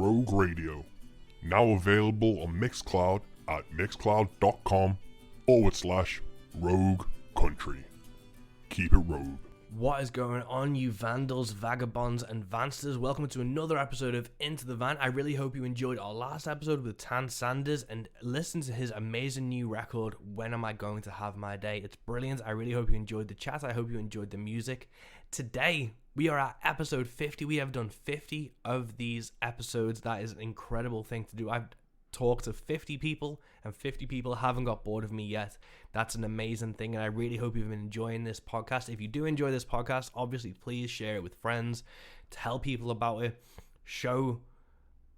Rogue Radio. Now available on Mixcloud at mixcloud.com/Rogue Country. Keep it rogue. What is going on, you vandals, vagabonds, and vansters? Welcome to another episode of Into the Van. I really hope you enjoyed our last episode with Tan Sanders and listened to his amazing new record, When Am I Going to Have My Day? It's brilliant. I really hope you enjoyed the chat. I hope you enjoyed the music. Today, we are at episode 50. We have done 50 of these episodes. That is an incredible thing to do. I've talked to 50 people, and 50 people haven't got bored of me yet. That's an amazing thing, and I really hope you've been enjoying this podcast. If you do enjoy this podcast, obviously please share it with friends, tell people about it, show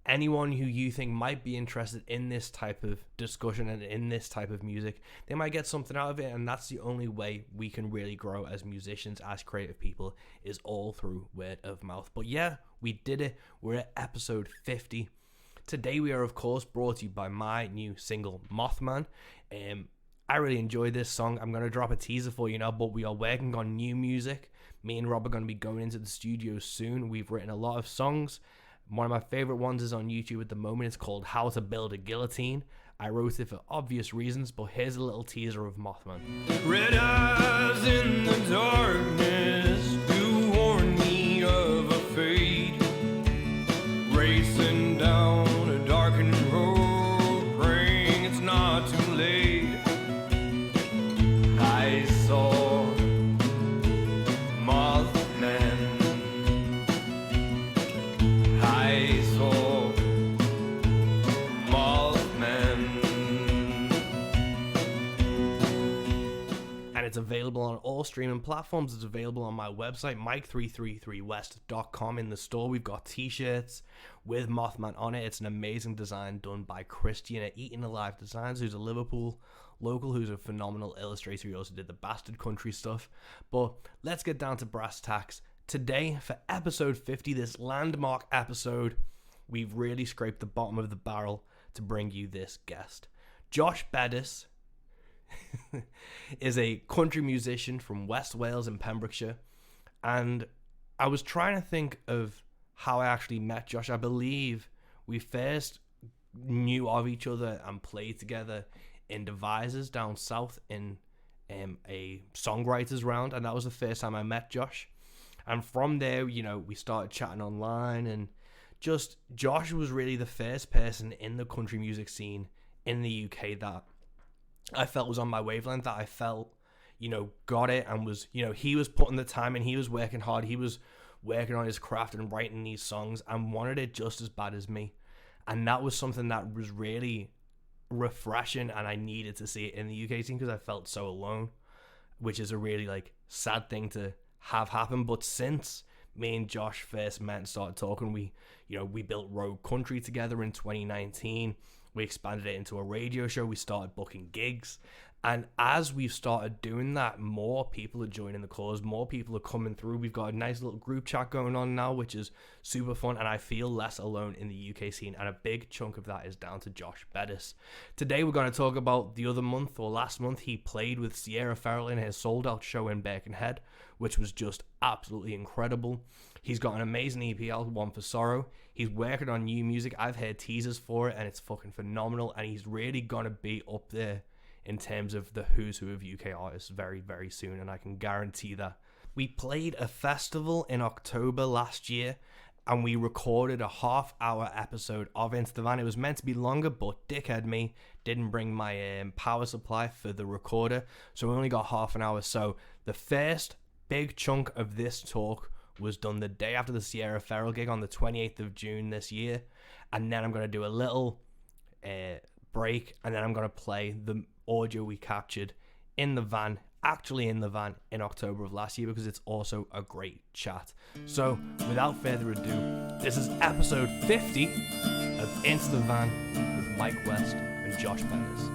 anyone who you think might be interested in this type of discussion and in this type of music. They might get something out of it, and that's the only way we can really grow as musicians, as creative people, is all through word of mouth. But yeah, we did it. We're at episode 50. Today we are, of course, brought to you by my new single, Mothman. I really enjoyed this song. I'm going to drop a teaser for you now, but we are working on new music. Me and Rob are going to be going into the studio soon. We've written a lot of songs. One of my favorite ones is on YouTube at the moment. It's called How to Build a Guillotine. I wrote it for obvious reasons, but here's a little teaser of Mothman. Red eyes in the darkness, you warn me of a fate, racing down a darkened road, praying it's not too late. I saw Mothman, I saw Mothman. And it's available on all streaming platforms. It's available on my website, mike333west.com. In the store, we've got t-shirts with Mothman on it. It's an amazing design done by Christian at Eating Alive Designs, who's a Liverpool local, who's a phenomenal illustrator. He also did the Bastard Country stuff. But let's get down to brass tacks. Today, for episode 50, this landmark episode, we've really scraped the bottom of the barrel to bring you this guest. Josh Beddis is a country musician from West Wales in Pembrokeshire, and I was trying to think of how I actually met Josh. I believe we first knew of each other and played together in Devizes down south in a songwriters round, and that was the first time I met Josh. And from there, you know, we started chatting online, and just Josh was really the first person in the country music scene in the UK that I felt was on my wavelength, that I felt, you know, got it, and was, you know, he was putting the time in, he was working hard, he was working on his craft and writing these songs and wanted it just as bad as me. And that was something that was really refreshing, and I needed to see it in the UK scene because I felt so alone, which is a really like sad thing to have happen. But since me and Josh first met and started talking, we built Rogue Country together in 2019. We expanded it into a radio show. We started booking gigs. And as we've started doing that, more people are joining the cause. More people are coming through. We've got a nice little group chat going on now, which is super fun. And I feel less alone in the UK scene. And a big chunk of that is down to Josh Beddis. Today, we're going to talk about the other month, or last month, he played with Sierra Ferrell in his sold-out show in Birkenhead, which was just absolutely incredible. He's got an amazing EP out, One for Sorrow. He's working on new music. I've heard teasers for it, and it's fucking phenomenal. And he's really going to be up there in terms of the who's who of UK artists very, very soon, and I can guarantee that. We played a festival in October last year, and we recorded a half-hour episode of Into the Van. It was meant to be longer, but dickhead me didn't bring my power supply for the recorder, so we only got half an hour. So the first big chunk of this talk was done the day after the Sierra Ferrell gig on the 28th of June this year, and then I'm going to do a little break, and then I'm going to play the audio we captured in the van, actually in the van, in October of last year, because it's also a great chat. So without further ado, this is episode 50 of Into the Van with Mike West and Josh Beddis.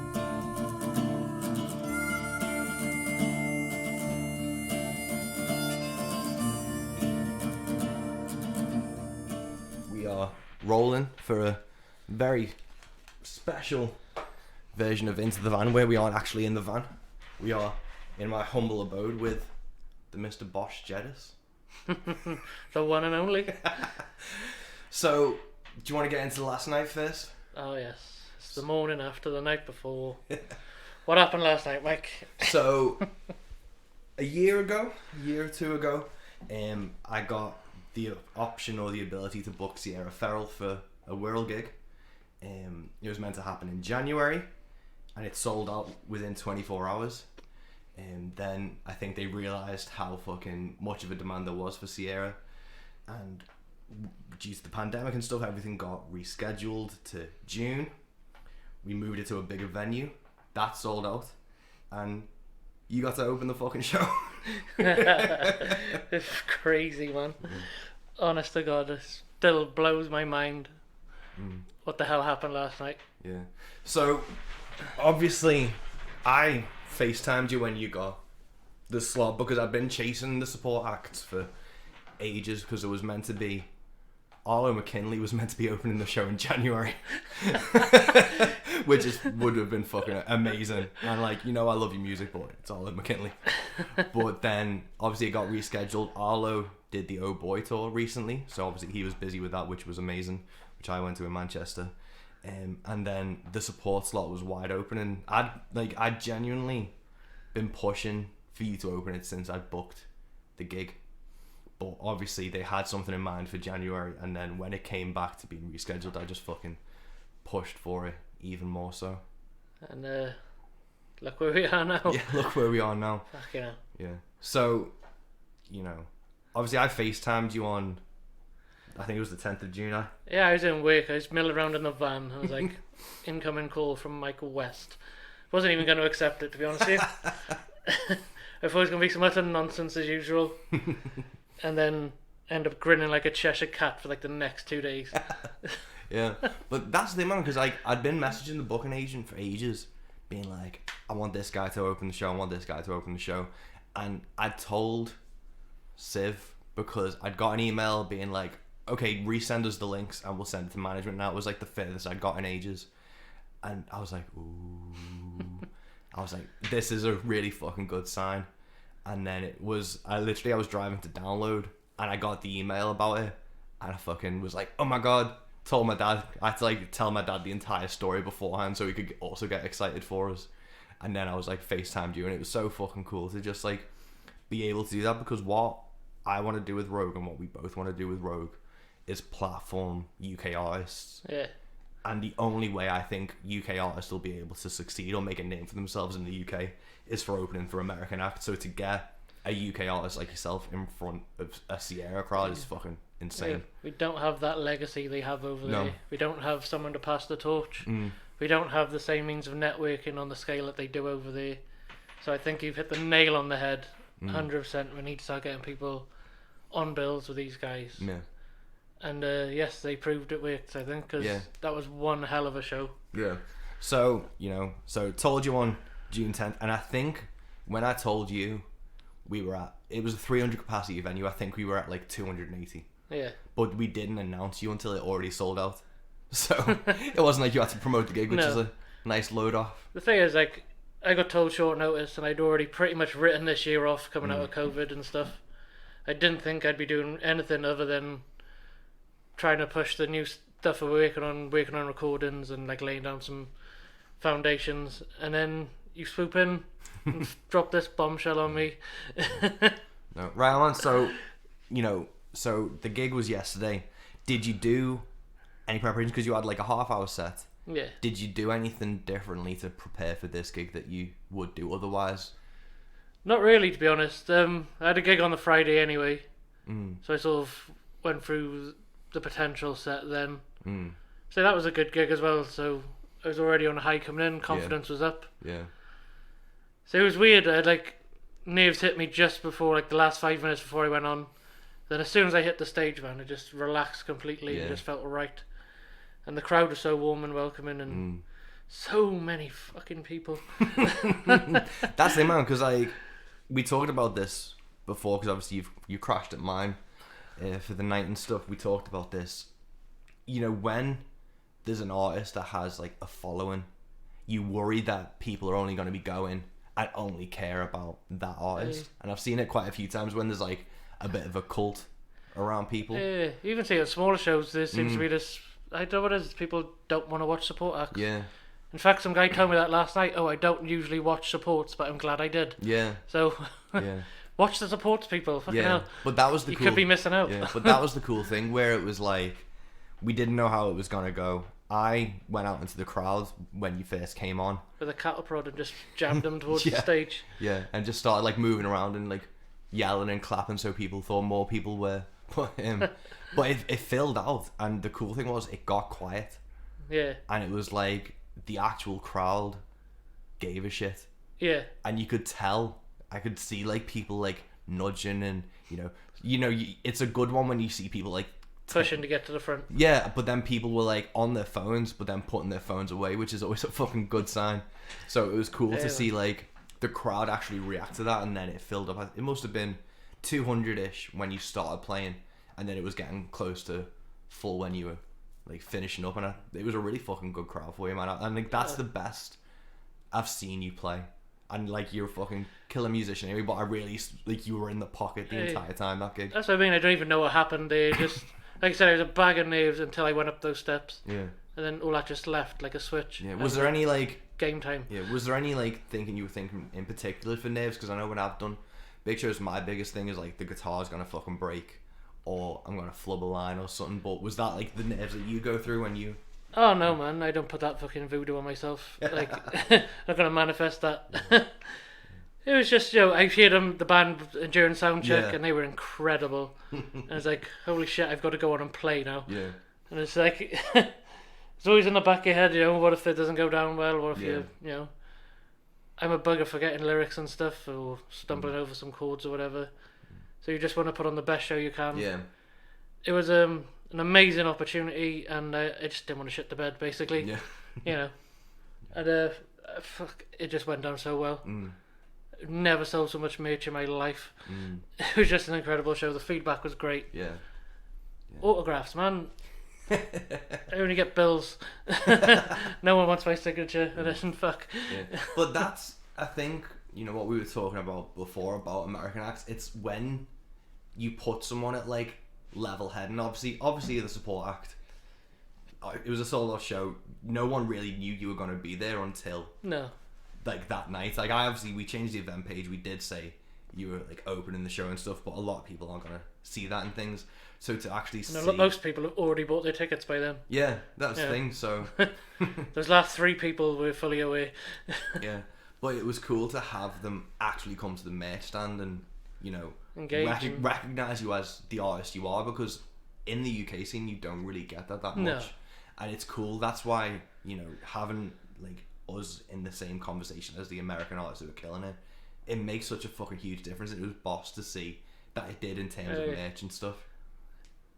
We are rolling for a very special version of Into the Van, where we aren't actually in the van. We are in my humble abode with the Mr. Josh Beddis. The one and only. So you want to get into last night first? Oh yes, it's the morning after the night before. What happened last night, Mike? So, a year or two ago, I got the option or the ability to book Sierra Ferrell for a world gig. It was meant to happen in January, and it sold out within 24 hours. And then I think they realised how fucking much of a demand there was for Sierra, and due to the pandemic and stuff, everything got rescheduled to June. We moved it to a bigger venue. That sold out, and you got to open the fucking show. It's crazy, man. Honest to God, it still blows my mind. What the hell happened last night? Yeah. So, obviously, I FaceTimed you when you got the slot because I've been chasing the support acts for ages because it was meant to be. Arlo McKinley was meant to be opening the show in January, which would have been fucking amazing. And like, I love your music, but it's Arlo McKinley. But then obviously it got rescheduled. Arlo did the Oh Boy tour recently, so obviously he was busy with that, which was amazing, which I went to in Manchester. And then the support slot was wide open, and I'd genuinely been pushing for you to open it since I'd booked the gig. But obviously they had something in mind for January, and then when it came back to being rescheduled, I just fucking pushed for it even more so. And look where we are now. Yeah, look where we are now. Fucking hell. Yeah. So, obviously I FaceTimed you on, I think it was the 10th of June. Yeah, I was in work. I was milling around in the van. I was like, incoming call from Michael West. Wasn't even going to accept it, to be honest with you. I thought it was going to be some utter nonsense as usual. And then end up grinning like a Cheshire cat for like the next 2 days. Yeah. But that's the thing, man, because I'd been messaging the booking agent for ages, being like, I want this guy to open the show, I want this guy to open the show. And I'd told Civ, because I'd got an email being like, okay, resend us the links and we'll send it to management. Now it was like the furthest I'd got in ages. And I was like, ooh. I was like, this is a really fucking good sign. And then I was driving to download, and I got the email about it, and I fucking was like, oh my god. Told my dad, I had to like tell my dad the entire story beforehand so he could also get excited for us. And then I was like, FaceTimed you, and it was so fucking cool to just like be able to do that, because what I want to do with Rogue and what we both want to do with Rogue is platform UK artists. Yeah. And the only way I think UK artists will be able to succeed or make a name for themselves in the UK is for opening for American acts. So to get a UK artist like yourself in front of a Sierra crowd is fucking insane. Yeah, we don't have that legacy they have over No. there. We don't have someone to pass the torch. We don't have the same means of networking on the scale that they do over there. So I think you've hit the nail on the head. 100%. We need to start getting people on bills with these guys. Yeah. And yes, they proved it worked, I think, because that was one hell of a show. Yeah. So, told you on June 10th, and I think when I told you it was a 300 capacity venue, I think we were at like 280. Yeah. But we didn't announce you until it already sold out. So it wasn't like you had to promote the gig, which is a nice load off. The thing is, like, I got told short notice, and I'd already pretty much written this year off coming out of COVID and stuff. I didn't think I'd be doing anything other than trying to push the new stuff we're working on recordings and like laying down some foundations, and then you swoop in and drop this bombshell on me. No, right on. So, so the gig was yesterday. Did you do any preparation? Because you had like a half-hour set. Yeah. Did you do anything differently to prepare for this gig that you would do otherwise? Not really, to be honest. I had a gig on the Friday anyway, so I sort of went through the potential set then. So that was a good gig as well. So I was already on a high coming in. Confidence was up. Yeah. So it was weird. I had like nerves hit me just before, like the last 5 minutes before I went on. Then as soon as I hit the stage, man, I just relaxed completely and just felt right. And the crowd was so warm and welcoming, and so many fucking people. That's the man, because we talked about this before, because obviously you crashed at mine for the night and stuff. We talked about this. When there's an artist that has like a following, you worry that people are only going to be going and only care about that artist. And I've seen it quite a few times when there's like a bit of a cult around people. Yeah, even see at smaller shows, there seems to be this I don't know what it is. People don't want to watch support acts. Yeah. In fact, some guy told me that last night. Oh, I don't usually watch supports, but I'm glad I did. Yeah. So, Yeah. watch the supports, people. Fucking hell. But that was the You cool... could be missing out. Yeah, but that was the cool thing where it was like, we didn't know how it was gonna go. I went out into the crowd when you first came on. With a cattle prod and just jammed them towards the Yeah. stage. Yeah, and just started like moving around and like yelling and clapping, so people thought more people were. But it filled out, and the cool thing was it got quiet, Yeah. and it was like the actual crowd gave a shit, Yeah. and you could tell. I could see like people like nudging, and it's a good one when you see people like Pushing to get to the front. yeah, but then people were like on their phones, but then putting their phones away, which is always a fucking good sign. So it was cool Yeah, to see like the crowd actually react to that, and then it filled up. It must have been 200-ish when you started playing, and then it was getting close to full when you were like finishing up, and it was a really fucking good crowd for you, man. And like that's the best I've seen you play. And like you're a fucking killer musician anyway, but I really like you were in the pocket the entire time that gig. That's what I mean. I don't even know what happened there. Just like I said, I was a bag of nerves until I went up those steps, Yeah. and then all that just left like a switch. Yeah. And Was there any like game time? Yeah, was there any like thinking you were thinking in particular for nerves? Because I know when I've done big shows, my biggest thing is like the guitar's gonna fucking break, or I'm gonna flub a line or something. But was that like the nerves that you go through when you? Oh no, man! I don't put that fucking voodoo on myself. Like, not gonna manifest that. It was just, I heard them, the band during sound check, Yeah. and they were incredible. And it's like, holy shit, I've got to go on and play now. Yeah. And it's like, it's always in the back of your head, what if it doesn't go down well? What if Yeah. I'm a bugger for getting lyrics and stuff, or stumbling over some chords or whatever. So you just want to put on the best show you can. Yeah. It was an amazing opportunity, and I just didn't want to shit the bed, basically. Yeah. And fuck, it just went down so well. Never sold so much merch in my life. It was just an incredible show. The feedback was great. Yeah. Autographs, man. I only get bills. No one wants my signature, and then fuck. Yeah. But that's, I think, what we were talking about before about American acts. It's when you put someone at like level head, and obviously the support act. It was a solo show. No one really knew you were going to be there until No. like that night. Like we changed the event page. We did say you were like opening the show and stuff, but a lot of people aren't gonna see that and things. So to actually see, Most people have already bought their tickets by then. yeah, that's the Yeah. thing. So Those last 3 people were fully away. yeah, but it was cool to have them actually come to the merch stand and Engage and- recognize you as the artist you are, because in the UK scene you don't really get that much, No. and it's cool. That's why having like us in the same conversation as the American artists who are killing it, it makes such a fucking huge difference. It was boss to see that it did in terms of merch and stuff.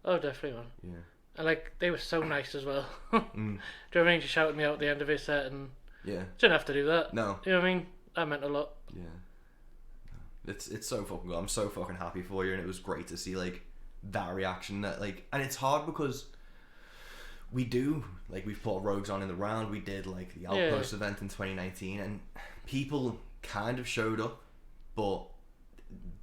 Oh, definitely, man. Yeah. And like, they were so nice as well. Do you know what I mean? She shouted me out at the end of his set, and Yeah. didn't have to do that. No. You know what I mean? That meant a lot. Yeah. It's so fucking good. I'm so fucking happy for you, and it was great to see like that reaction. That like, and it's hard because we've put Rogues on in the round. We did like the Outpost event in 2019, and people kind of showed up, but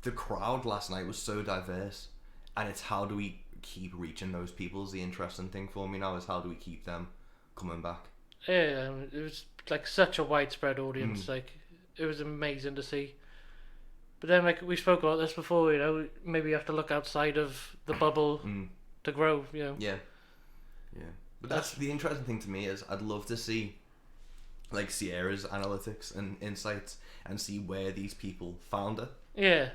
the crowd last night was so diverse, and it's how do we keep reaching those people is the interesting thing for me now, is how do we keep them coming back. Yeah, it was like such a widespread audience. Like, it was amazing to see. But then, like, we spoke about this before, maybe you have to look outside of the bubble to grow, Yeah. But that's the interesting thing to me, is I'd love to see like Sierra's analytics and insights and see where these people found her. Yeah.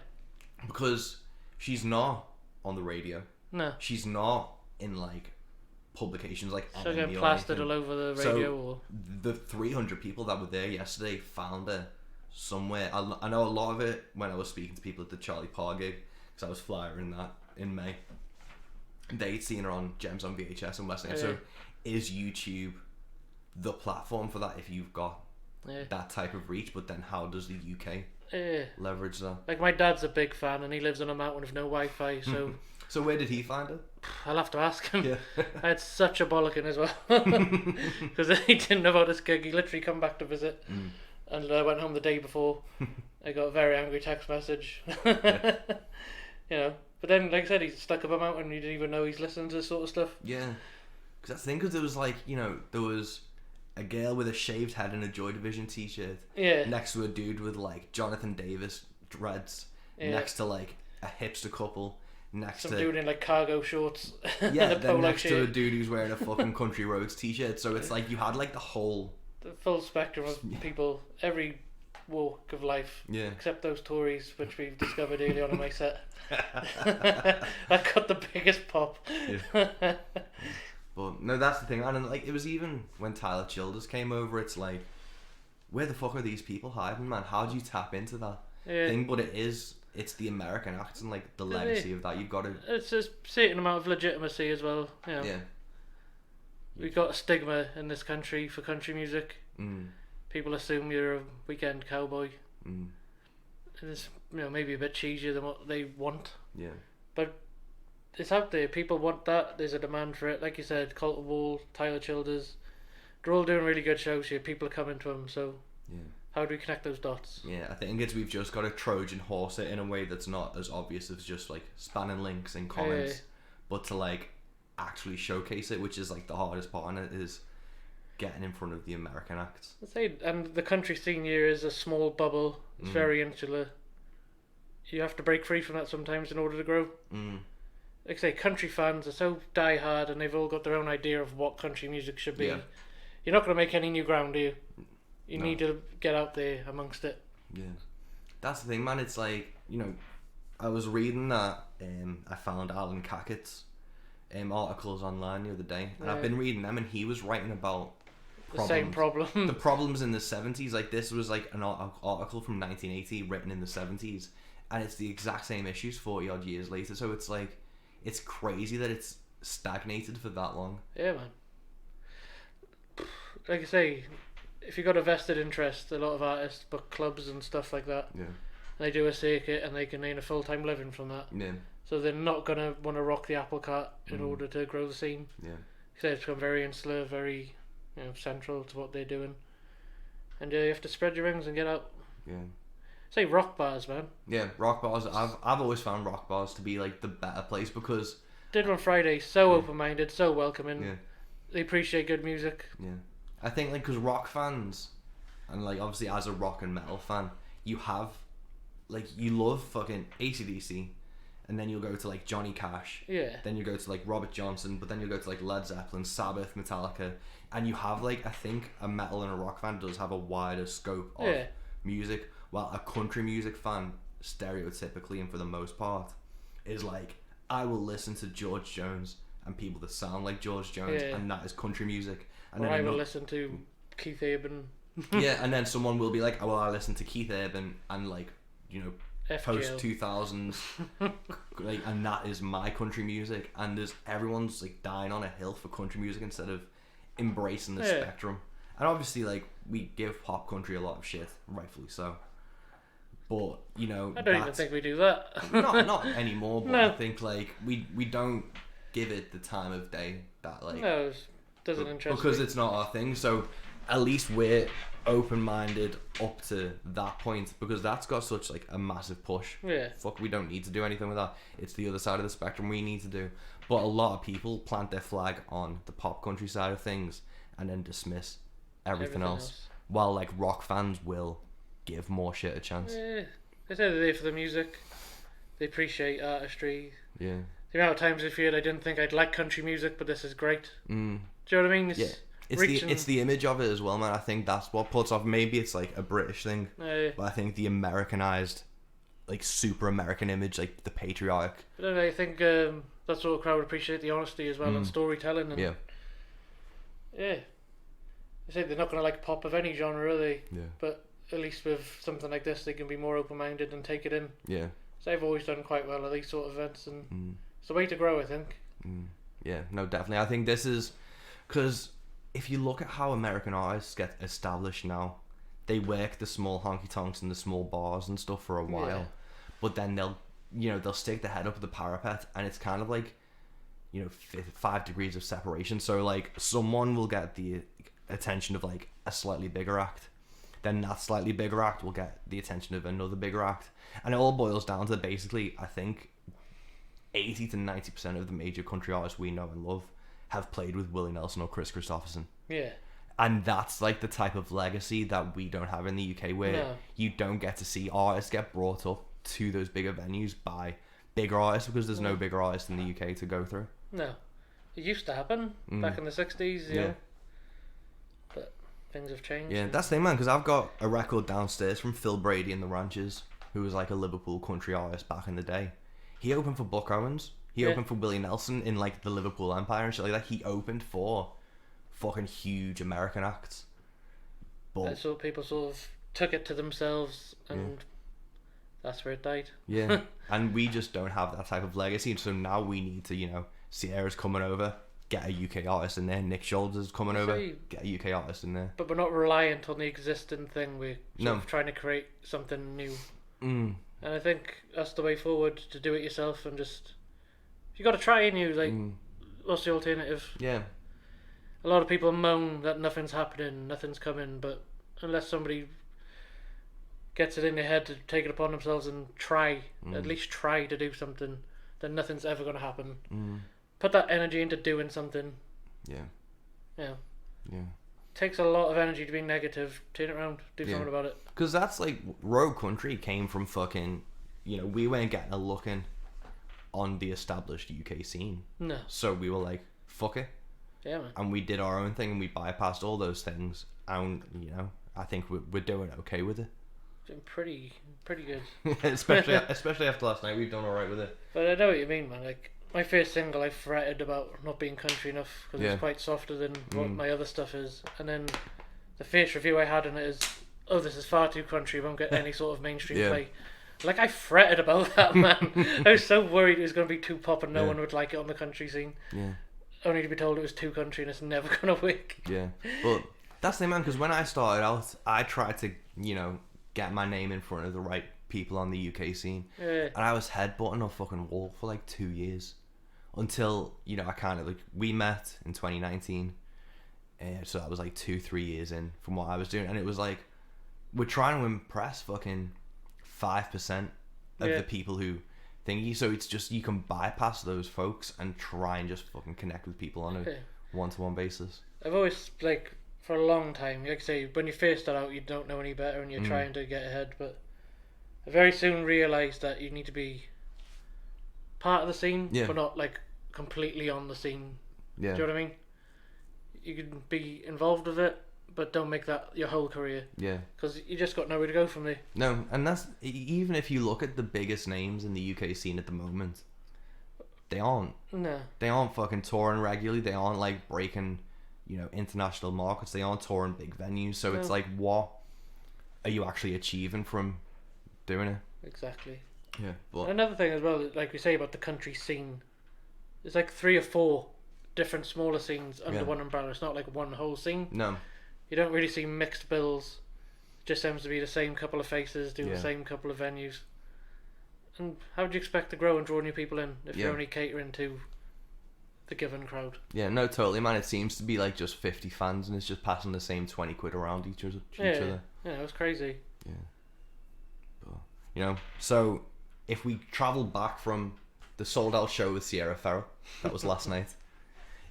Because she's not on the radio. No. She's not in like publications like So NME getting or plastered anything. all over the radio So or... the 300 people that were there yesterday found her somewhere. I know a lot of it when I was speaking to people at the Charlie Parr gig, because I was flyering that in May. They'd seen her on Gems on VHS and West End. So is YouTube the platform for that if you've got that type of reach? But then how does the UK leverage that? Like, my dad's a big fan, and he lives on a mountain with no Wi-Fi, so... So where did he find her? I'll have to ask him. Yeah. I had such a bollocking as well. Because he didn't know about this gig. He literally come back to visit. And I went home the day before. I got a very angry text message. But then, like I said, he's stuck up a mountain. You didn't even know he's listening to this sort of stuff. Yeah. Because I think there was like, there was a girl with a shaved head and a Joy Division t-shirt Yeah. next to a dude with like Jonathan Davis dreads next to like a hipster couple next Some to dude in like cargo shorts. yeah, and a then polo next to a shirt. dude who's wearing a fucking Country Roads t-shirt. So it's like you had like the whole The full spectrum of people, every walk of life, yeah. except those Tories, which we've discovered early on in my set. That got the biggest pop. Yeah. But no, that's the thing, and like it was even when Tyler Childers came over. It's like, where the fuck are these people hiding, man? How do you tap into that thing? But it's the American accent, like the legacy of that. You've got to. It's a certain amount of legitimacy as well. You know. Yeah. We've got a stigma in this country for country music. Mm. People assume you're a weekend cowboy. Mm. And it's maybe a bit cheesier than what they want. Yeah. But it's out there. People want that. There's a demand for it. Like you said, Colton Wall, Tyler Childers. They're all doing really good shows here. People are coming to them. So Yeah. how do we connect those dots? Yeah, I think we've just got to Trojan horse it in a way that's not as obvious as just like spanning links and comments, but to like actually showcase it, which is like the hardest part, and it is getting in front of the American acts. I'd say, and the country scene here is a small bubble. It's very insular. You have to break free from that sometimes in order to grow. Like I say, country fans are so die-hard and they've all got their own idea of what country music should be. Yeah. You're not going to make any new ground, do you? You No. need to get out there amongst it. Yeah, that's the thing, man. It's like, I was reading that I found Alan Cackett's articles online the other day, and I've been reading them, and he was writing about The same problem. the problems in the 70s. Like, this was like an article from 1980 written in the 70s, and it's the exact same issues 40 odd years later. So it's like, it's crazy that it's stagnated for that long. Yeah, man. Like I say, if you've got a vested interest, a lot of artists book clubs and stuff like that. Yeah. And they do a circuit and they can earn a full-time living from that. Yeah. So they're not going to want to rock the apple cart in order to grow the scene. Yeah. Because it's become very insular, very central to what they're doing. And you have to spread your wings and get out. Yeah. Say rock bars, man. Yeah, rock bars. I've always found rock bars to be like the better place because Did on Friday, so open-minded, so welcoming. yeah, They appreciate good music. yeah. I think like because rock fans, and like obviously as a rock and metal fan, you have like you love fucking AC/DC, and then you'll go to like Johnny Cash. Yeah. Then you go to like Robert Johnson, but then you'll go to like Led Zeppelin, Sabbath, Metallica, and you have like, I think a metal and a rock fan does have a wider scope of music, while a country music fan, stereotypically and for the most part, is like, I will listen to George Jones and people that sound like George Jones, and that is country music. And Or then I will listen to Keith Urban. yeah, and then someone will be like, oh, well, I listen to Keith Urban and like, post 2000s, like, and that is my country music. And there's everyone's like dying on a hill for country music instead of embracing the spectrum. And obviously, like, we give pop country a lot of shit, rightfully so. But I don't even think we do that. not anymore. But No. I think like we don't give it the time of day that like No, it doesn't interest because me. it's not our thing. So at least we're open-minded up to that point, because that's got such like a massive push. Yeah. Fuck, we don't need to do anything with that. It's the other side of the spectrum we need to do. But a lot of people plant their flag on the pop country side of things and then dismiss everything else. While like rock fans will give more shit a chance. Yeah. They say they're there for the music. They appreciate artistry. Yeah. The amount of times I feel I didn't think I'd like country music, but this is great. Mm. Do you know what I mean? It's Yeah. It's the image of it as well, man. I think that's what puts off. Maybe it's like a British thing, but I think the Americanized, like super American image, like the patriotic. But I think that sort of crowd would appreciate the honesty as well and storytelling. And Yeah. Yeah. They say they're not going to like pop of any genre, are they? Yeah. But at least with something like this, they can be more open-minded and take it in. Yeah. So they've always done quite well at these sort of events, and it's a way to grow, I think. Yeah. No, definitely. I think this is because if you look at how American artists get established now, they work the small honky tonks and the small bars and stuff for a while, but then they'll stick their head up the parapet, and it's kind of like 5 degrees of separation. So like someone will get the attention of like a slightly bigger act, then that slightly bigger act will get the attention of another bigger act, and it all boils down to basically, I think 80 to 90% of the major country artists we know and love have played with Willie Nelson or Chris Christopherson. Yeah. And that's like the type of legacy that we don't have in the UK, where No. you don't get to see artists get brought up to those bigger venues by bigger artists, because there's no bigger artists in the UK to go through. No. It used to happen back in the 60s, you know. But things have changed. Yeah, that's the thing, man, because I've got a record downstairs from Phil Brady and the Ranchers, who was like a Liverpool country artist back in the day. He opened for Buck Owens. He opened for Willie Nelson in like the Liverpool Empire and shit like that. He opened for fucking huge American acts. But So people sort of took it to themselves, and that's where it died. yeah, and we just don't have that type of legacy. So now we need to, you know, Sierra's coming over, get a UK artist in there. Nick Shoulders is coming over, get a UK artist in there. But we're not reliant on the existing thing. We're No. sort of trying to create something new. Mm. And I think that's the way forward, to do it yourself and just... You got to try new, like, what's the alternative? Yeah. A lot of people moan that nothing's happening, nothing's coming, but unless somebody gets it in their head to take it upon themselves and try, at least try to do something, then nothing's ever going to happen. Put that energy into doing something. Yeah. Yeah. Yeah. Takes a lot of energy to be negative. Turn it around, do something about it. Because that's like, Rogue Country came from fucking, you know, we weren't getting a look in on the established UK scene. No. So we were like, fuck it. Yeah, man. And we did our own thing, and we bypassed all those things. And, you know, I think we're doing okay with it. Been pretty good. especially after last night, we've done alright with it. But I know what you mean, man. Like, my first single, I fretted about not being country enough because it's quite softer than what my other stuff is. And then the first review I had on it is, oh, this is far too country, won't get any sort of mainstream play. Like, I fretted about that, man. I was so worried it was going to be too pop and no one would like it on the country scene. Yeah. Only to be told it was too country and it's never going to work. Yeah. But that's the thing, man, because when I started out, I tried to, you know, get my name in front of the right people on the UK scene. Yeah. And I was headbutting a fucking wall for like 2 years. Until, you know, I kind of like, we met in 2019. So that was like 2-3 years in from what I was doing. And it was like, we're trying to impress fucking 5% of the people who thingy. So it's just, you can bypass those folks and try and just fucking connect with people on a one-to-one basis. I've always, like, for a long time, like I say, when you first start out, you don't know any better and you're trying to get ahead. But I very soon realised that you need to be part of the scene, but not like completely on the scene. Yeah. Do you know what I mean? You can be involved with it, but don't make that your whole career. Yeah. Because you just got nowhere to go from there. No, and that's, even if you look at the biggest names in the UK scene at the moment, they aren't. No. They aren't fucking touring regularly. They aren't like breaking, you know, international markets. They aren't touring big venues. So it's like, what are you actually achieving from doing it? Exactly. Yeah. But Another thing as well, like we say about the country scene, there's like 3 or 4 different smaller scenes under one umbrella. It's not like one whole scene. no. You don't really see mixed bills. It just seems to be the same couple of faces doing the same couple of venues. And how do you expect to grow and draw new people in if you're only catering to the given crowd? Yeah, no, totally, man. It seems to be like just 50 fans, and it's just passing the same 20 quid around each other. Yeah, it was crazy. Yeah. But, you know, so if we travel back from the sold out show with Sierra Ferrell, that was last night.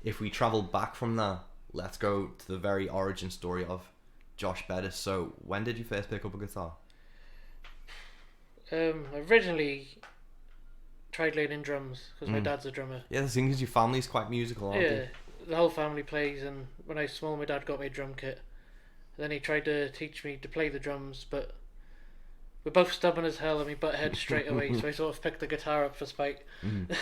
If we travel back from that, let's go to the very origin story of Josh Beddis. So, when did you first pick up a guitar? I originally tried learning drums because my dad's a drummer. Yeah, the thing is, your family's quite musical, aren't they? The whole family plays, and when I was small, my dad got me a drum kit. And then he tried to teach me to play the drums, but we're both stubborn as hell and we butt heads straight away, so I sort of picked the guitar up for spite. And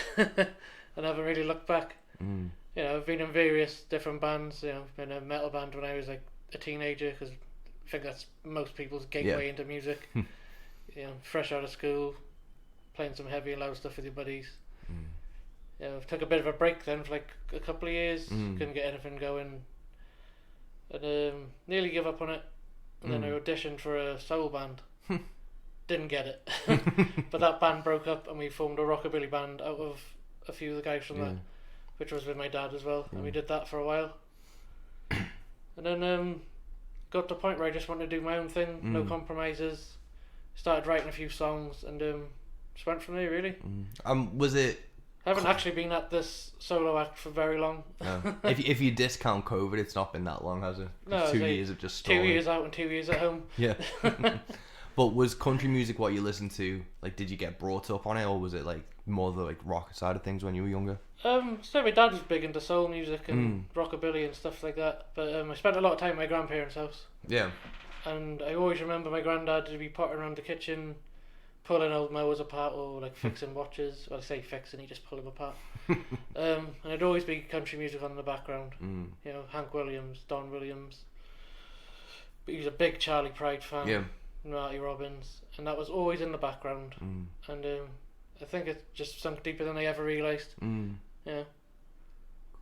haven't really looked back. You know, I've been in various different bands. You know, in a metal band when I was like a teenager, because I think that's most people's gateway into music. You know, fresh out of school, playing some heavy and loud stuff with your buddies. Yeah, I took a bit of a break then for like a couple of years. Couldn't get anything going, and nearly give up on it. And then I auditioned for a soul band. Didn't get it, but that band broke up, and we formed a rockabilly band out of a few of the guys from that, which was with my dad as well, and we did that for a while. And then got to the point where I just wanted to do my own thing, no compromises. Started writing a few songs, and just went from there, really. Was it I haven't actually been at this solo act for very long. No. If you discount COVID, it's not been that long, has it? No, It's 2 like years of just 2 stalling. years out and 2 years at home. Yeah. But was country music what you listened to? Like, did you get brought up on it, or was it like more the like rock side of things when you were younger? So my dad was big into soul music and rockabilly and stuff like that. But I spent a lot of time at my grandparents' house, Yeah. and I always remember my granddad to be pottering around the kitchen, pulling old mowers apart or like fixing watches. Well, I say fixing, he just pull them apart. And it'd always be country music on in the background. You know, Hank Williams, Don Williams. But he was a big Charlie Pride fan. Yeah. Marty Robbins, and that was always in the background. And I think it just sunk deeper than I ever realised. Yeah.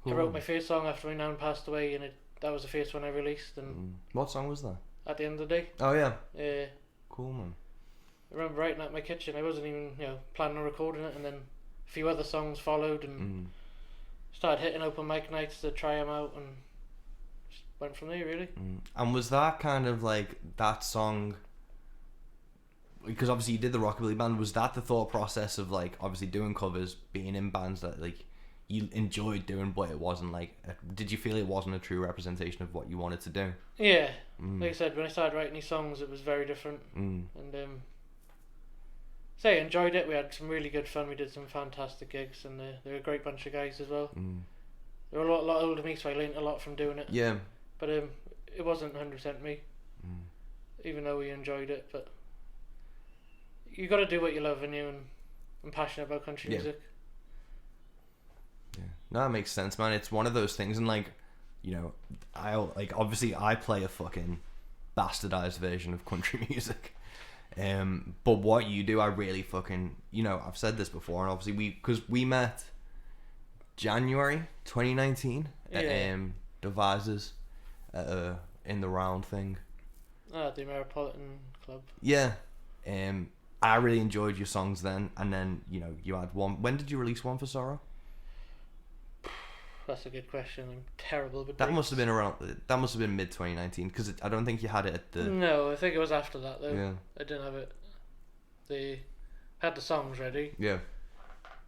Cool. I wrote my first song after my nan passed away, and that was the first one I released. And What song was that? at the end of the day, Oh yeah. I Cool, man. remember writing at my kitchen. I wasn't even planning on recording it, and then a few other songs followed, and started hitting open mic nights to try them out, and just went from there really. And was that kind of like that song? Because obviously you did the rockabilly band. Was that the thought process of like obviously doing covers, being in bands that like you enjoyed doing, but it wasn't like? Did you feel it wasn't a true representation of what you wanted to do? Yeah, like I said, when I started writing these songs, it was very different. And I enjoyed it. We had some really good fun. We did some fantastic gigs, and they were a great bunch of guys as well. They were a lot older than me, so I learnt a lot from doing it. Yeah. But it wasn't 100% me, even though we enjoyed it. But you got to do what you love, and I'm passionate about country music. Yeah. No, that makes sense, man. It's one of those things, and like, you know, obviously I play a fucking bastardized version of country music. But what you do, I really fucking, I've said this before, and obviously because we met January 2019 at Devices in the round thing. The Ameripolitan Club. Yeah. I really enjoyed your songs then, and then you had one. When did you release One for Sorrow? That's a good question. I'm terrible with That dates. must have been mid 2019, because I don't think you had it at the. No, I think it was after that though. Yeah. I didn't have it. They had the songs ready, Yeah.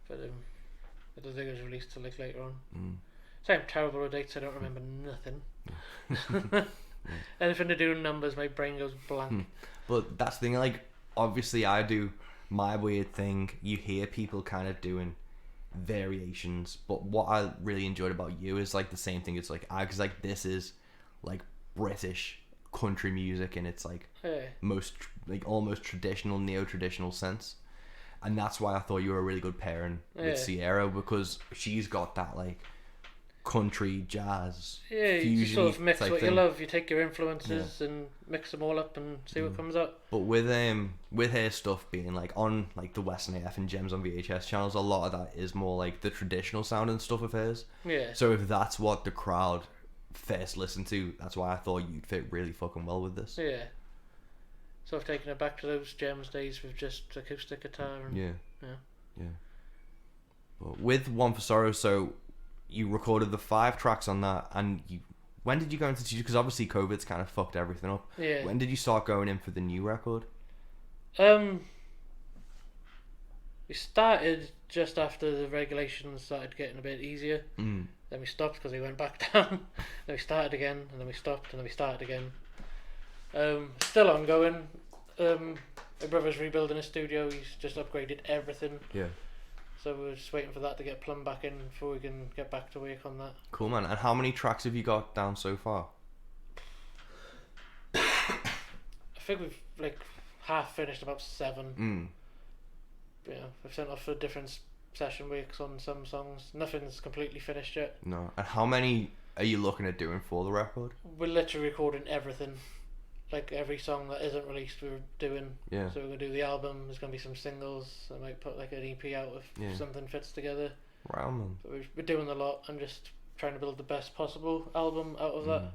but I don't think it was released till like later on. So I'm terrible with dates. I don't remember nothing. Anything to do with numbers, my brain goes blank. But that's the thing. Like, obviously, I do my weird thing. You hear people kind of doing variations, but what I really enjoyed about you is like the same thing. It's like because like this is like British country music, and it's like most like almost traditional, neo-traditional sense, and that's why I thought you were a really good pairing with Sierra, because she's got that like country jazz you just sort of mix type what thing. you love. You take your influences and mix them all up and see what comes up. But with her stuff being like on like the Western AF and Gems on VHS channels, a lot of that is more like the traditional sound and stuff of hers. Yeah. So if that's what the crowd first listened to, that's why I thought you'd fit really fucking well with this. Yeah. So I've taken it back to those Gems days with just acoustic guitar. And, Yeah. But with One for Sorrow, so you recorded the 5 tracks on that, and when did you go into studio? Because obviously COVID's kind of fucked everything up. Yeah. When did you start going in for the new record? We started just after the regulations started getting a bit easier. Then we stopped because we went back down. Then we started again, and then we stopped, and then we started again. Still ongoing. My brother's rebuilding a studio. He's just upgraded everything. Yeah. So we're just waiting for that to get plumbed back in before we can get back to work on that. Cool, man. And how many tracks have you got down so far? I think we've like half finished about 7. Yeah, we've sent off for different session weeks on some songs. Nothing's completely finished yet. No. And how many are you looking at doing for the record? We're literally recording everything. Like every song that isn't released, we're doing. Yeah. So we're gonna do the album. There's gonna be some singles. I might put like an EP out if something fits together. Wow, man. But we're doing a lot. I'm just trying to build the best possible album out of that.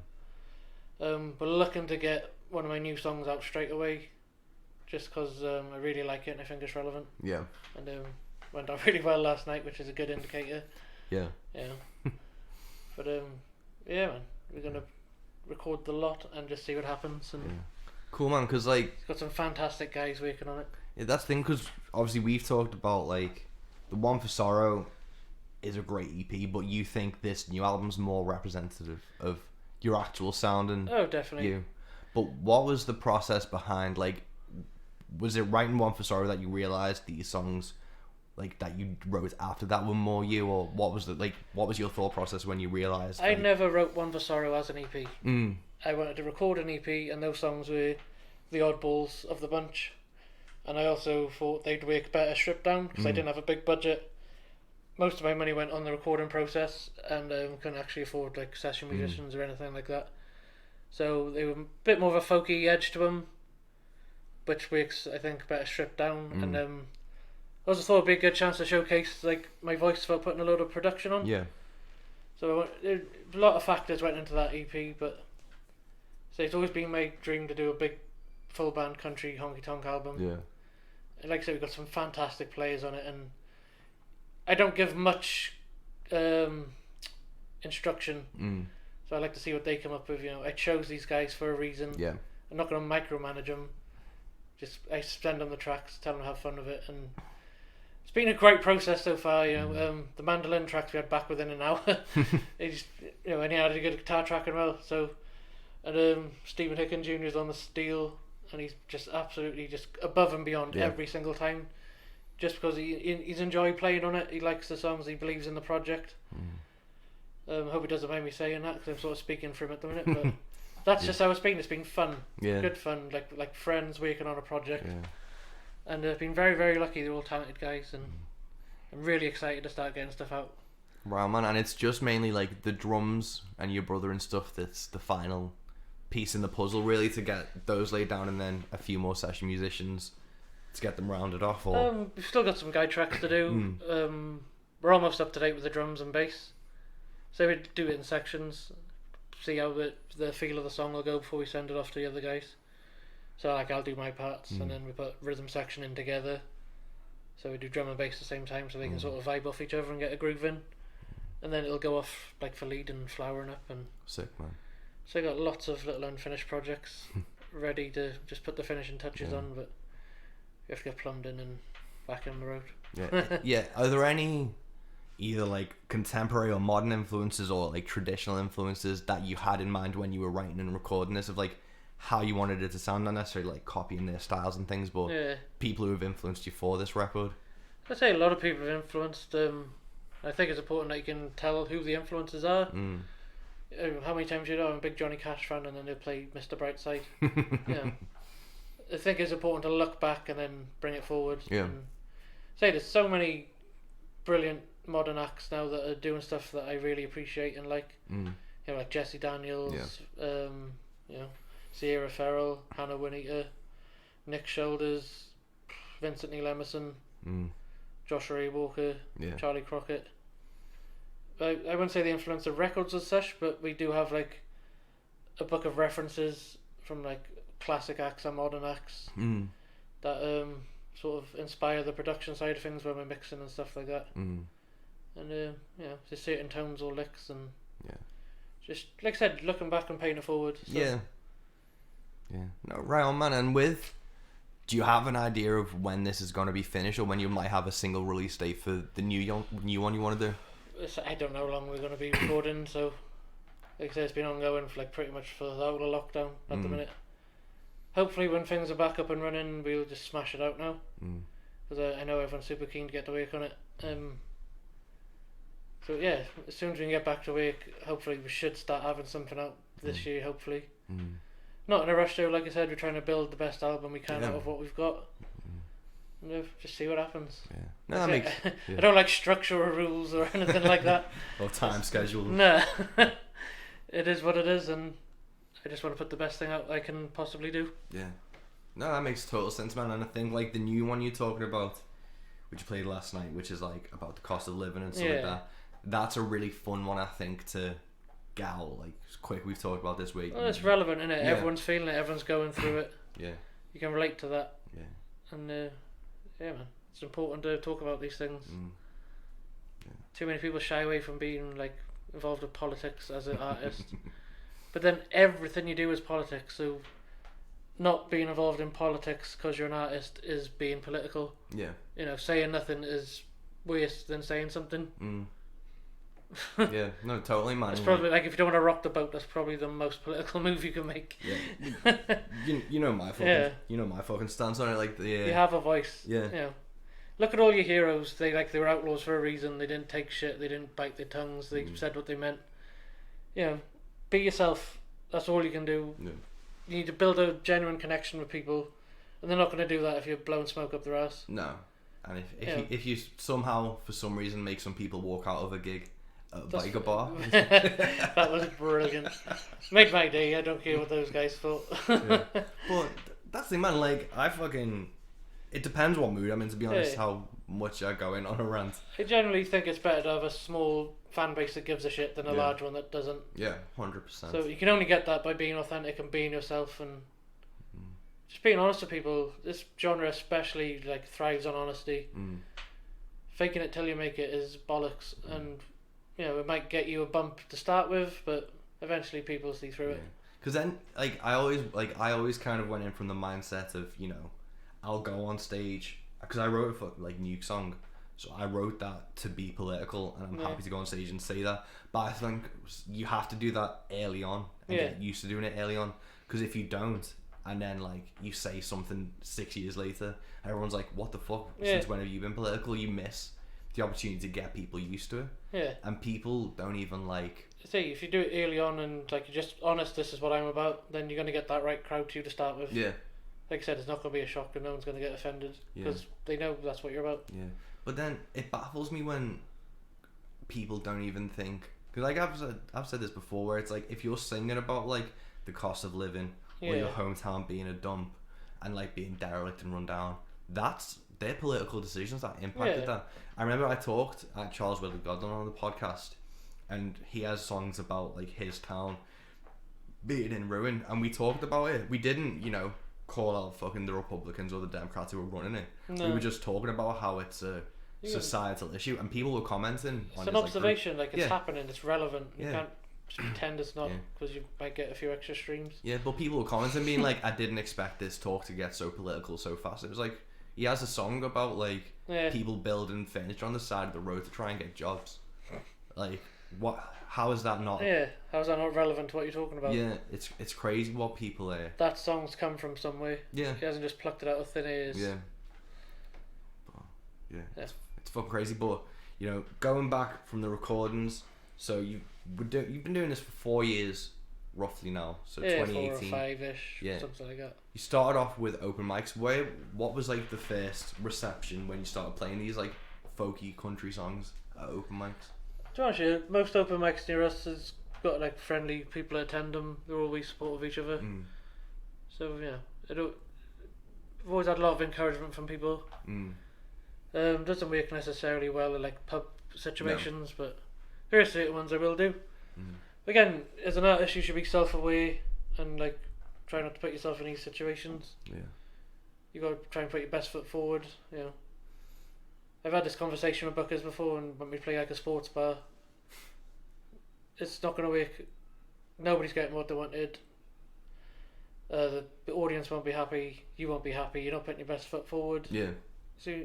We're looking to get one of my new songs out straight away, just because I really like it and I think it's relevant. Yeah. And went out really well last night, which is a good indicator. Yeah. Yeah. But yeah, man, we're gonna record the lot and just see what happens. And Cool, man. Because like, got some fantastic guys working on it. yeah, that's the thing. Because obviously we've talked about like the One for Sorrow. is a great EP, but you think this new album's more representative of your actual sound and Oh, definitely. you. But what was the process behind, like, was it writing One for Sorrow that you realised these songs, like, that you wrote after that were more you, or what was what was your thought process when you realised? I never wrote One for Sorrow as an EP. Mm, I wanted to record an EP, and those songs were the oddballs of the bunch. And I also thought they'd work better stripped down because I didn't have a big budget. Most of my money went on the recording process, and couldn't actually afford like session musicians or anything like that. So they were a bit more of a folky edge to them, which works, I think, better stripped down. And I also thought it'd be a good chance to showcase like my voice without putting a load of production on. yeah. So a lot of factors went into that EP, but so it's always been my dream to do a big full band country honky tonk album. Yeah. And like I said, we've got some fantastic players on it, and I don't give much instruction, so I like to see what they come up with. You know, I chose these guys for a reason. Yeah. I'm not going to micromanage them. Just I send them the tracks, tell them to have fun with it, and it's been a great process so far. You know, the mandolin tracks we had back within an hour. They just, you know, and he had a good guitar track as well. So, and Stephen Hicken Jr. is on the steel, and he's just absolutely just above and beyond every single time. Just because he's enjoyed playing on it, he likes the songs, he believes in the project. Hope he doesn't mind me saying that because I'm sort of speaking for him at the minute, but that's just how it's been. It's been fun, good fun, like friends working on a project, and I've been very, very lucky. They're all talented guys, and I'm really excited to start getting stuff out. Wow, man, and it's just mainly like the drums and your brother and stuff that's the final piece in the puzzle, really, to get those laid down, and then a few more session musicians to get them rounded off. Or We've still got some guide tracks to do. We're almost up to date with the drums and bass, so we do it in sections, see how the feel of the song will go before we send it off to the other guys. So like I'll do my parts, and then we put rhythm section in together, so we do drum and bass at the same time, so they can sort of vibe off each other and get a groove in, and then it'll go off like for lead and flowering up. And sick, man. so I got lots of little unfinished projects ready to just put the finishing touches on, but we have to get plumbed in and back on the road. Yeah. Are there any either like contemporary or modern influences, or like traditional influences that you had in mind when you were writing and recording this, of like how you wanted it to sound? Not necessarily like copying their styles and things, but people who have influenced you for this record. I'd say a lot of people have influenced. I think it's important that you can tell who the influences are. How many times I'm a big Johnny Cash fan, and then they'll play Mr. Brightside. I think it's important to look back and then bring it forward. And say there's so many brilliant modern acts now that are doing stuff that I really appreciate and like. You know, like Jesse Daniels, you know, Sierra Ferrell, Hannah Winneater, Nick Shoulders, Vincent Neil Emerson, Joshua A. Walker, Charlie Crockett. I wouldn't say the influence of records as such, but we do have like a book of references from like classic acts and modern acts that sort of inspire the production side of things when we're mixing and stuff like that. And you know, there's certain tones or licks, and just like I said, looking back and paying it forward. So. No, right on, man. And do you have an idea of when this is going to be finished, or when you might have a single release date for the new one you want to do? I don't know how long we're going to be recording, so like I said, it's been ongoing for like pretty much for the whole of lockdown at the minute. Hopefully when things are back up and running, we'll just smash it out now, because I know everyone's super keen to get to work on it. So yeah, as soon as we can get back to work, hopefully we should start having something out this year, hopefully. Not in a rush though, like I said, we're trying to build the best album we can out of what we've got. And just see what happens. No, that makes, I don't like structure or rules or anything like that. Or time schedule. No. It is what it is, and I just want to put the best thing out I can possibly do. Yeah. No, that makes total sense, man. And I think like the new one you're talking about, which you played last night, which is like about the cost of living and stuff like that, that's a really fun one, I think, to get out like quick. We've talked about this week. Well, it's relevant, isn't it? Everyone's feeling it, everyone's going through it. You can relate to that. And yeah, man, it's important to talk about these things. Too many people shy away from being like involved with politics as an artist, but then everything you do is politics. So not being involved in politics because you're an artist is being political. You know, saying nothing is worse than saying something. Yeah, no, totally, man. It's probably like if you don't want to rock the boat, that's probably the most political move you can make. Yeah. you know my fucking stance on it. Like you have a voice. Yeah. You know, look at all your heroes. They were outlaws for a reason. They didn't take shit. They didn't bite their tongues. They said what they meant. You know, be yourself. That's all you can do. Yeah. You need to build a genuine connection with people, and they're not going to do that if you're blowing smoke up their ass. No. And if you somehow for some reason make some people walk out of a gig at a biker bar, that was brilliant. Made my day. I don't care what those guys thought. yeah. But that's the thing, man. Like it depends what mood I'm in, to be honest. Yeah. How much I go in on a rant. I generally think it's better to have a small fan base that gives a shit than a large one that doesn't. Yeah, 100%. So you can only get that by being authentic and being yourself and just being honest with people. This genre especially like thrives on honesty. Faking it till you make it is bollocks, and you know it might get you a bump to start with, but eventually people see through it. Because then, I always kind of went in from the mindset of, you know, I'll go on stage because I wrote a Nuke song, so I wrote that to be political, and I'm happy to go on stage and say that. But I think you have to do that early on and get used to doing it early on, because if you don't, and then like you say something 6 years later, everyone's like, "What the fuck? Since when have you been political?" You miss the opportunity to get people used to it. Yeah. And people don't even like. See, if you do it early on and like you're just honest, this is what I'm about, then you're gonna get that right crowd to you to start with. Yeah. Like I said, it's not gonna be a shock, and no one's gonna get offended because they know that's what you're about. Yeah. But then it baffles me when people don't even think, because like I've said this before, where it's like if you're singing about like the cost of living or your hometown being a dump and like being derelict and run down, that's their political decisions that impacted that. I remember I talked at Charles Willie Godwin on the podcast, and he has songs about like his town being in ruin, and we talked about it. We didn't, you know, call out fucking the Republicans or the Democrats who were running it. No. We were just talking about how it's a societal issue, and people were commenting on it's an observation, like it's happening, it's relevant. You can't just pretend it's not, because you might get a few extra streams. Yeah, but people were commenting being like, I didn't expect this talk to get so political so fast. It was like, he has a song about like people building furniture on the side of the road to try and get jobs. Like, what? How is that not? Yeah, how is that not relevant to what you're talking about? Yeah, it's crazy what people are. That song's come from somewhere. Yeah, he hasn't just plucked it out of thin air. Yeah. It's fucking crazy. But you know, going back from the recordings, so you've been doing this for 4 years, roughly now. So 2018, 4 or 5-ish, something like that. You started off with open mics. What was like the first reception when you started playing these like folky country songs at open mics? To be honest, most open mics near us has got like friendly people that attend them. They're always supportive of each other. So yeah, I've always had a lot of encouragement from people. Doesn't work necessarily well in like pub situations, but there are certain ones I will do. Again, as an artist, you should be self-aware and like try not to put yourself in these situations. Yeah, you got to try and put your best foot forward. You know. I've had this conversation with bookers before, and when we play like a sports bar, it's not going to work. Nobody's getting what they wanted. The audience won't be happy. You won't be happy. You're not putting your best foot forward. Yeah. So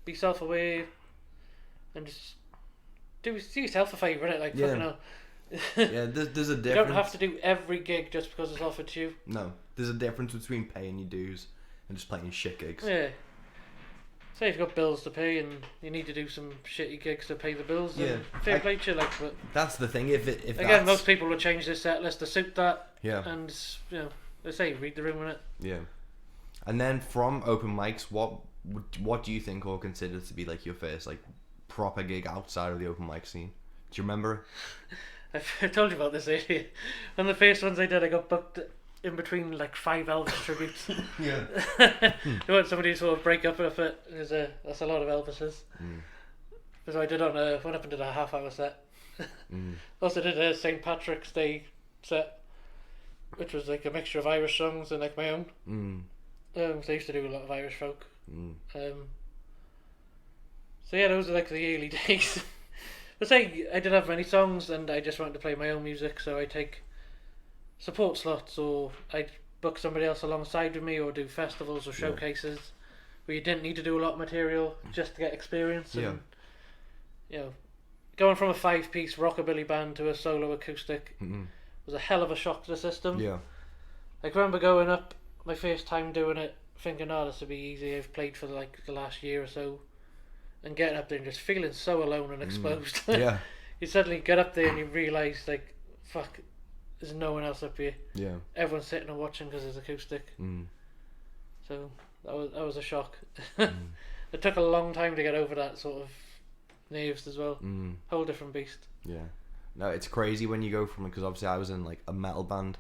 be self-aware and just do yourself a favour, innit? Like fucking hell. Yeah, there's a difference. You don't have to do every gig just because it's offered to you. No, there's a difference between paying your dues and just playing shit gigs. Yeah. Say if you've got bills to pay and you need to do some shitty gigs to pay the bills, then fair play to you, like. But that's the thing. If again, most people will change their set list to suit that. Yeah. And you know, they say read the room in it. Yeah. And then from open mics, what do you think or consider to be like your first like proper gig outside of the open mic scene? Do you remember it? I've told you about this earlier. One of the first ones I did, I got booked in between like 5 Elvis tributes. You want somebody to sort of break up with it. That's a lot of Elvises. So I did went up and did a half-hour set. Also did a St. Patrick's Day set, which was like a mixture of Irish songs and like my own. So I used to do a lot of Irish folk. So yeah, those are like the early days. But say I didn't have many songs and I just wanted to play my own music, so I take support slots, or I'd book somebody else alongside with me, or do festivals or showcases where you didn't need to do a lot of material just to get experience. And you know, going from a 5-piece rockabilly band to a solo acoustic was a hell of a shock to the system. Yeah. Like, I remember going up my first time doing it, thinking, oh, this will be easy. I've played for like the last year or so, and getting up there and just feeling so alone and exposed. Yeah. You suddenly get up there and you realise, like, fuck, there's no one else up here. Yeah. Everyone's sitting and watching because it's acoustic. So that was a shock. It took a long time to get over that sort of nerves as well. Whole different beast. Yeah. No, it's crazy when you go from, because obviously I was in like a metal band,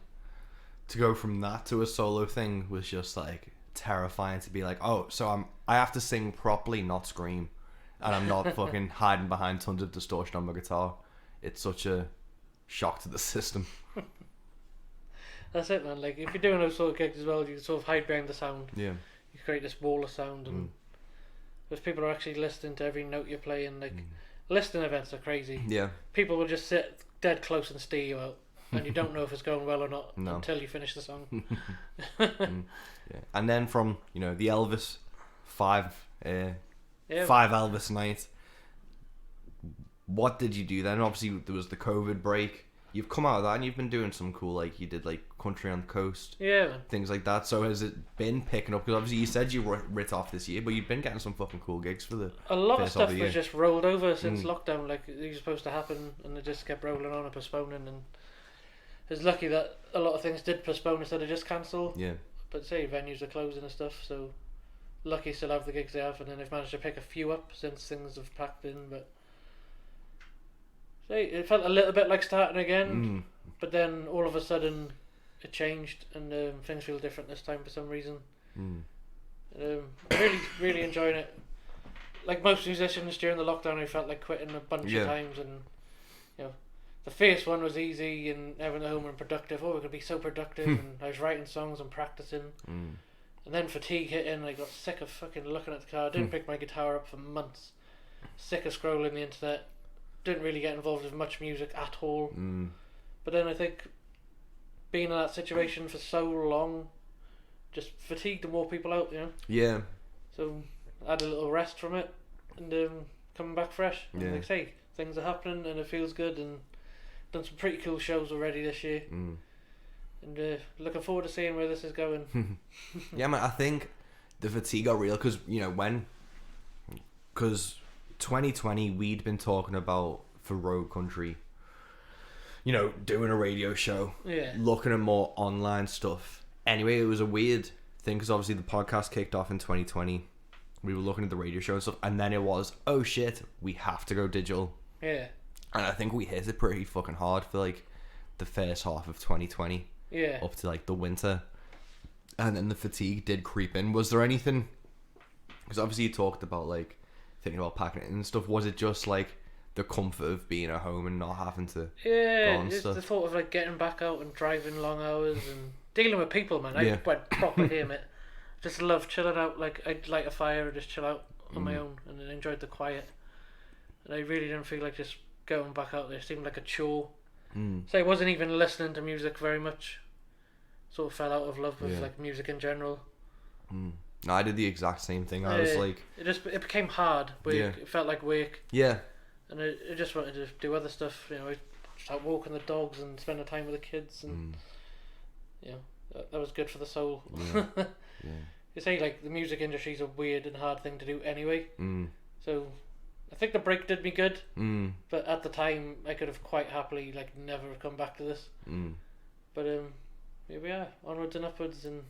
to go from that to a solo thing was just like terrifying. To be like, oh, so I have to sing properly, not scream, and I'm not fucking hiding behind tons of distortion on my guitar. It's such a shock to the system. That's it, man. Like, if you're doing those sort of gigs as well, you sort of hide behind the sound. Yeah. You create this wall of sound, and if people are actually listening to every note you're playing, like, listening events are crazy. Yeah. People will just sit dead close and steer you out, and you don't know if it's going well or not until you finish the song. Yeah. And then from, you know, the Elvis 5 Elvis night, what did you do then? Obviously there was the COVID break. You've come out of that and you've been doing some cool, like, you did like Country on the Coast, things like that. So has it been picking up? Because obviously you said you were writ off this year, but you've been getting some fucking cool gigs for the a lot of first half stuff the was year. just rolled over since lockdown. Like, it was supposed to happen and it just kept rolling on and postponing, and it's lucky that a lot of things did postpone instead of just cancel. Yeah. But say venues are closing and stuff, so lucky still have the gigs they have, and then they've managed to pick a few up since things have packed in. But say it felt a little bit like starting again, but then all of a sudden it changed, and things feel different this time for some reason. Really enjoying it. Like most musicians during the lockdown, I felt like quitting a bunch of times, and you know, the first one was easy and everyone at home and productive. Oh, we're gonna be so productive, and I was writing songs and practicing. And then fatigue hit in. I got sick of fucking looking at the car. I didn't pick my guitar up for months. Sick of scrolling the internet. Didn't really get involved with much music at all. But then I think being in that situation for so long just fatigued the more people out, you know. Yeah. So I had a little rest from it, and coming back fresh. And like I say, things are happening and it feels good, and done some pretty cool shows already this year. And looking forward to seeing where this is going. Yeah, man, I think the fatigue got real because, you know, because 2020 we'd been talking about for Road Country, you know, doing a radio show, looking at more online stuff. Anyway, it was a weird thing because obviously the podcast kicked off in 2020. We were looking at the radio show and stuff, and then it was, oh shit, we have to go digital. Yeah. And I think we hit it pretty fucking hard for like the first half of 2020. Yeah. Up to like the winter, and then the fatigue did creep in. Was there anything? Because obviously you talked about like thinking about packing it and stuff. Was it just like the comfort of being at home and not having to go on it's stuff? the thought of like getting back out and driving long hours and dealing with people, man. I went proper hermit. Just love chilling out. Like, I'd light a fire and just chill out on my own, and then enjoyed the quiet. And I really didn't feel like just going back out there. It seemed like a chore. So I wasn't even listening to music very much. Sort of fell out of love with like music in general. No, I did the exact same thing. I was like, it became hard. Work. It felt like work. Yeah. And I just wanted to do other stuff. You know, I start walking the dogs and spending time with the kids, and you know, that was good for the soul. Yeah. You say like the music industry is a weird and hard thing to do anyway. So I think the break did me good, but at the time I could have quite happily like never come back to this. But here we are, onwards and upwards, and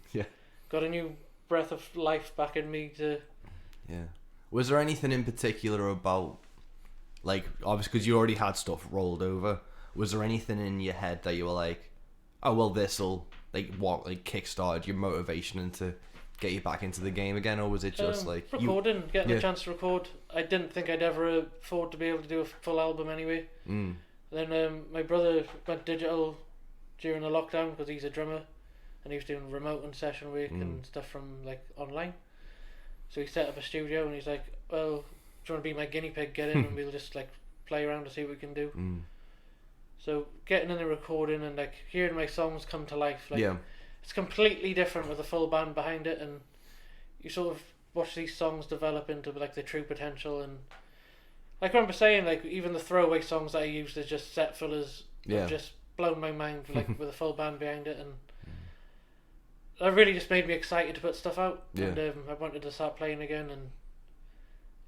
got a new breath of life back in me to. Yeah. Was there anything in particular about, like, obviously because you already had stuff rolled over? Was there anything in your head that you were like, oh well, this'll like kickstarted your motivation into get you back into the game again, or was it just like recording, getting a chance to record? I didn't think I'd ever afford to be able to do a full album anyway. Then my brother went digital during the lockdown because he's a drummer, and he was doing remote and session work and stuff from like online. So he set up a studio, and he's like, well, do you want to be my guinea pig? Get in and we'll just like play around to see what we can do. So getting in the recording and like hearing my songs come to life, like it's completely different with a full band behind it, and you sort of watch these songs develop into like the true potential. And I remember saying like even the throwaway songs that I used as just set fillers Yeah. have just blown my mind like with a full band behind it, and that really just made me excited to put stuff out. Yeah. And I wanted to start playing again, and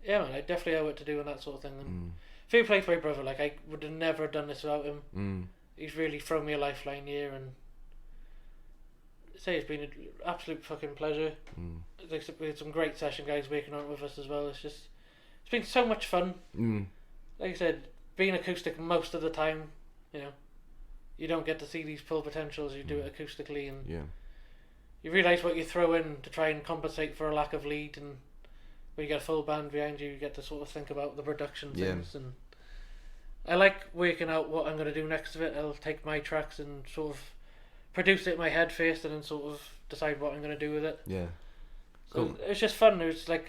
yeah, man, I definitely owe it to doing that sort of thing. And fair play for my brother, like I would have never done this without him. He's really thrown me a lifeline here, and say it's been an absolute fucking pleasure. Like, we had some great session guys working on it with us as well. It's been so much fun. Like I said, being acoustic most of the time, you know, you don't get to see these full potentials. You do it acoustically, and you realise what you throw in to try and compensate for a lack of lead, and when you get a full band behind you, you get to sort of think about the production things. And I like working out what I'm going to do next to it. I'll take my tracks and sort of produce it in my head first, and then sort of decide what I'm going to do with it. Yeah. So Cool. it's just fun. It's like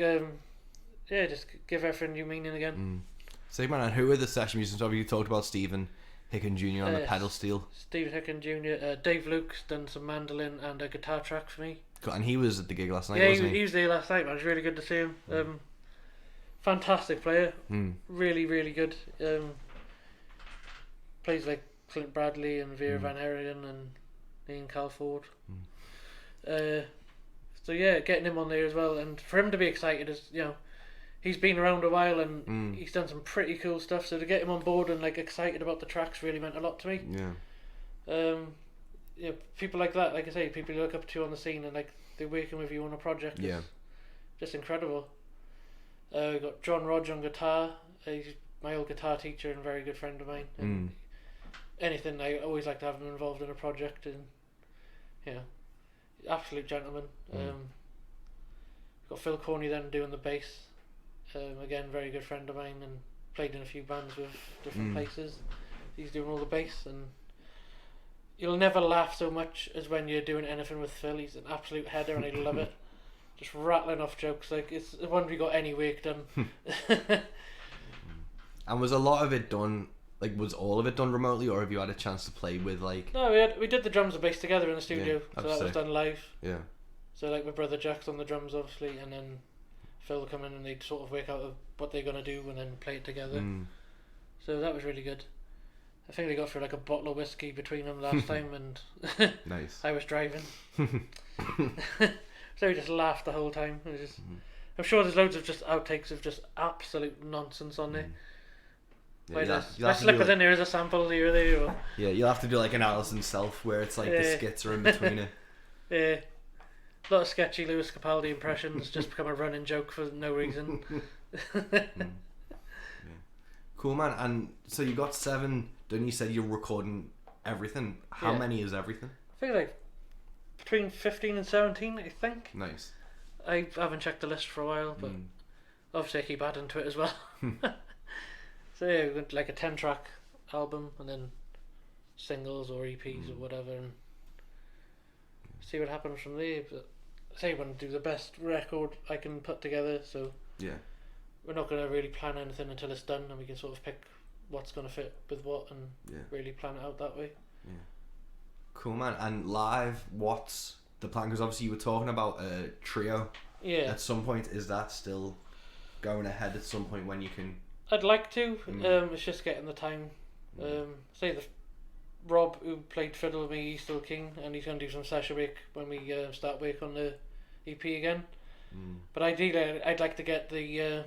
just give everything new meaning again. So, man, and who are the session musicians? Obviously, you talked about Stephen Hicken Jr. on the pedal steel. Stephen Hicken Jr. Dave Luke's done some mandolin and a guitar track for me. Cool. And he was at the gig last night, Yeah, wasn't he was there last night, man. It was really good to see him. Fantastic player. Really, really good. Plays like Clint Bradley and Vera Van Herigen and Ian Calford. So yeah, getting him on there as well, and for him to be excited is, you know, he's been around a while and he's done some pretty cool stuff. So to get him on board and like excited about the tracks really meant a lot to me. Yeah, people like that, like I say, people you look up to on the scene and like they're working with you on a project. It's just incredible. We got John Rodge on guitar. He's my old guitar teacher and a very good friend of mine. And anything, I always like to have him involved in a project, and you know, absolute gentleman. Got Phil Corney then doing the bass. Again, very good friend of mine, and played in a few bands with different places. He's doing all the bass, and you'll never laugh so much as when you're doing anything with Phil. He's an absolute header, and I love it. Just rattling off jokes, like it's the one we got any work done. And was a lot of it done, like, was all of it done remotely, or have you had a chance to play with, like... No, we did the drums and bass together in the studio, Yeah, so that was done live. Yeah. So like my brother Jack's on the drums obviously, and then Phil will come in and they'd sort of work out what they're gonna do and then play it together. So that was really good. I think they got through like a bottle of whiskey between them last time, and Nice. I was driving. So we just laughed the whole time. It was just, I'm sure there's loads of just outtakes of just absolute nonsense on there. Yeah, I slip it in there as a sample here or there. Or, yeah, you'll have to do like an Alison Self where it's like the skits are in between it. yeah. A lot of sketchy Lewis Capaldi impressions just become a running joke for no reason. Cool, man. And so you got 7, then you said you're recording everything. How many is everything? I think like between 15 and 17, I think. Nice. I haven't checked the list for a while, but obviously I keep adding to it as well. So yeah, we went like a 10-track album and then singles or EPs or whatever, and see what happens from there. But I say I want to do the best record I can put together, so Yeah. we're not going to really plan anything until it's done, and we can sort of pick what's going to fit with what and really plan it out that way. Yeah. Cool, man. And live, what's the plan? Because obviously you were talking about a trio. Yeah. At some point, is that still going ahead at some point when you can... I'd like to. It's just getting the time. Say the Rob, who played fiddle with me, he's still keen, and he's going to do some session work when we start work on the EP again. But ideally, I'd like to get the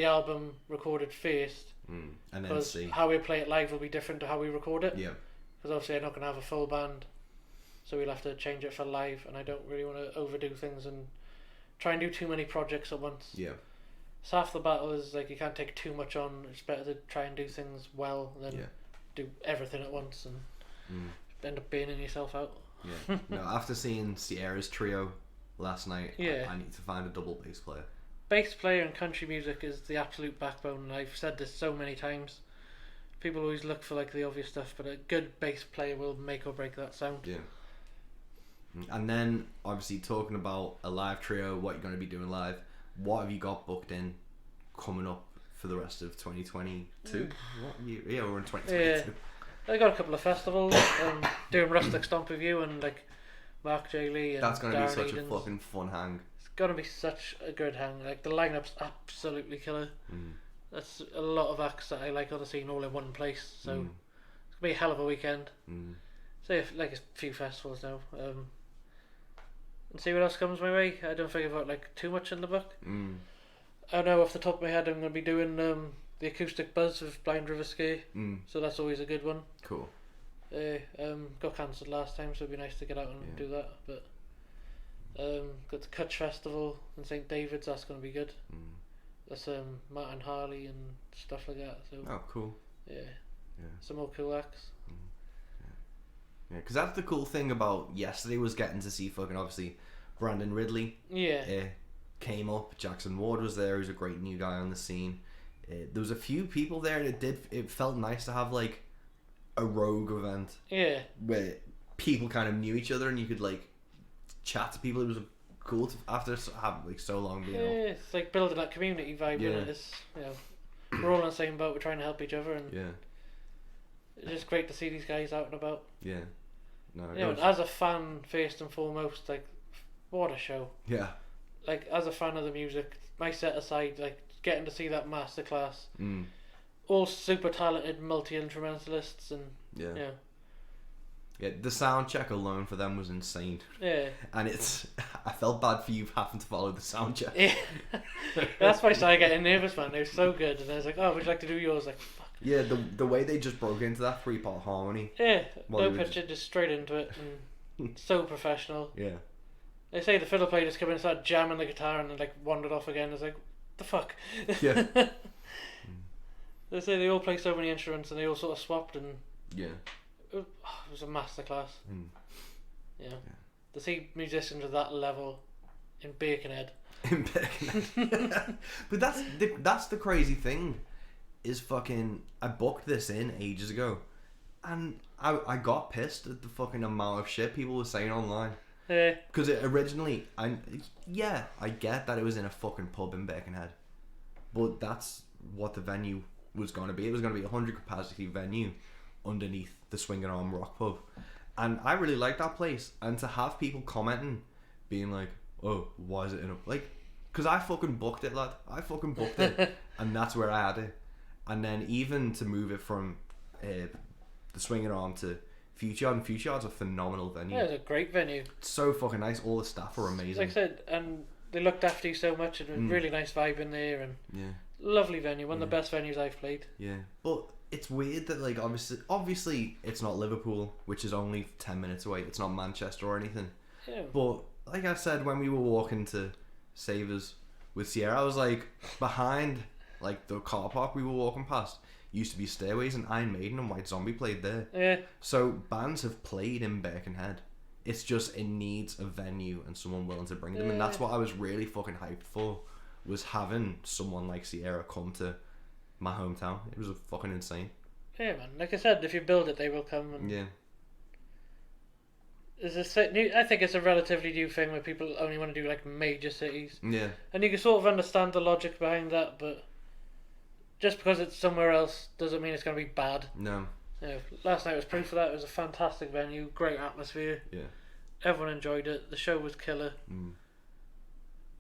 album recorded first, and then because see. how we play it live will be different to how we record it. Yeah. Because obviously I'm not going to have a full band, so we'll have to change it for live, and I don't really want to overdo things and try and do too many projects at once. Yeah. So half the battle is like you can't take too much on. It's better to try and do things well than do everything at once and end up burning yourself out. Yeah. No, after seeing Sierra's trio last night, Yeah. I need to find a double bass player. Bass player in country music is the absolute backbone, and I've said this so many times. People always look for like the obvious stuff, but a good bass player will make or break that sound. Yeah. And then obviously talking about a live trio, what you're going to be doing live, what have you got booked in coming up for the rest of 2022? What year? Yeah, we're in 2022. Yeah. I got a couple of festivals. Doing Rustic Stomp with you and like Mark J. Lee and That's going to be Darren such Edens. a fucking fun hang. It's gonna be such a good hang. Like the lineup's absolutely killer. That's a lot of acts that I like on the scene all in one place. So it's gonna be a hell of a weekend. Say like a few festivals now. And see what else comes my way. I don't think I've got like too much in the book. I know off the top of my head I'm gonna be doing the acoustic buzz of Blind River Ski. So that's always a good one. Cool. Got cancelled last time, so it'd be nice to get out and do that. But got the Kutch Festival in St David's. That's gonna be good. That's Martin Harley and stuff like that. So Oh, cool. yeah. Some more cool acts. Yeah, because that's the cool thing about yesterday was getting to see fucking obviously Brandon Ridley. Came up. Jackson Ward was there. Who's a great new guy on the scene. There was a few people there, and it felt nice to have like a rogue event. Yeah. Where people kind of knew each other, and you could like chat to people. It was cool to, after having like so long being off. It's like building that community vibe. Yeah. In it. It's, we're all on the same boat. We're trying to help each other, and Yeah. it's just great to see these guys out and about. Yeah. No. And as a fan, first and foremost, like, what a show. Yeah. Like, as a fan of the music, my set aside, like, getting to see that masterclass. All super talented multi-instrumentalists and, Yeah. Yeah, the sound check alone for them was insane. Yeah. And I felt bad for you having to follow the sound check. Yeah. That's why I started getting nervous, man. They were so good. And I was like, oh, would you like to do yours? Like, fuck. Yeah, the way they just broke into that 3-part harmony. Yeah. Well, No they were picture, just straight into it. And so professional. Yeah. They say the fiddle player just came in and started jamming the guitar and then, like, wandered off again. I was like, the fuck? Yeah. They say they all play so many instruments and they all sort of swapped and Yeah. it was a masterclass. Yeah. To see musicians of that level in Birkenhead. But that's the crazy thing is fucking I booked this in ages ago and I got pissed at the fucking amount of shit people were saying online. Yeah. Because originally I get that it was in a fucking pub in Birkenhead, but that's what the venue was going to be. It was going to be a 100 capacity venue underneath the Swinging Arm Rock Pub, and I really liked that place. And to have people commenting being like, oh, why is it in a like, because I fucking booked it, lad. I fucking booked it and that's where I had it. And then even to move it from the Swinging Arm to Future Yard, and Future Yard's a phenomenal venue. Yeah, it's a great venue. It's so fucking nice. All the staff are amazing. Like I said, and they looked after you so much, and it was really nice vibe in there, and lovely venue. One of the best venues I've played. Yeah, but it's weird that like obviously it's not Liverpool, which is only 10 minutes away. It's not Manchester or anything. Yeah. But like I said, when we were walking to Savers with Sierra, I was like behind like the car park we were walking past used to be Stairways, and Iron Maiden and White Zombie played there. Yeah. So bands have played in Birkenhead. It's just it needs a venue and someone willing to bring them, and that's what I was really fucking hyped for, was having someone like Sierra come to my hometown. It was fucking insane. Yeah, man. Like I said, if you build it, they will come. And Yeah. I think it's a relatively new thing where people only want to do like major cities, Yeah. and you can sort of understand the logic behind that, but just because it's somewhere else doesn't mean it's going to be bad. No. Last night was proof of that. It was a fantastic venue, great atmosphere. Yeah. Everyone enjoyed it. The show was killer.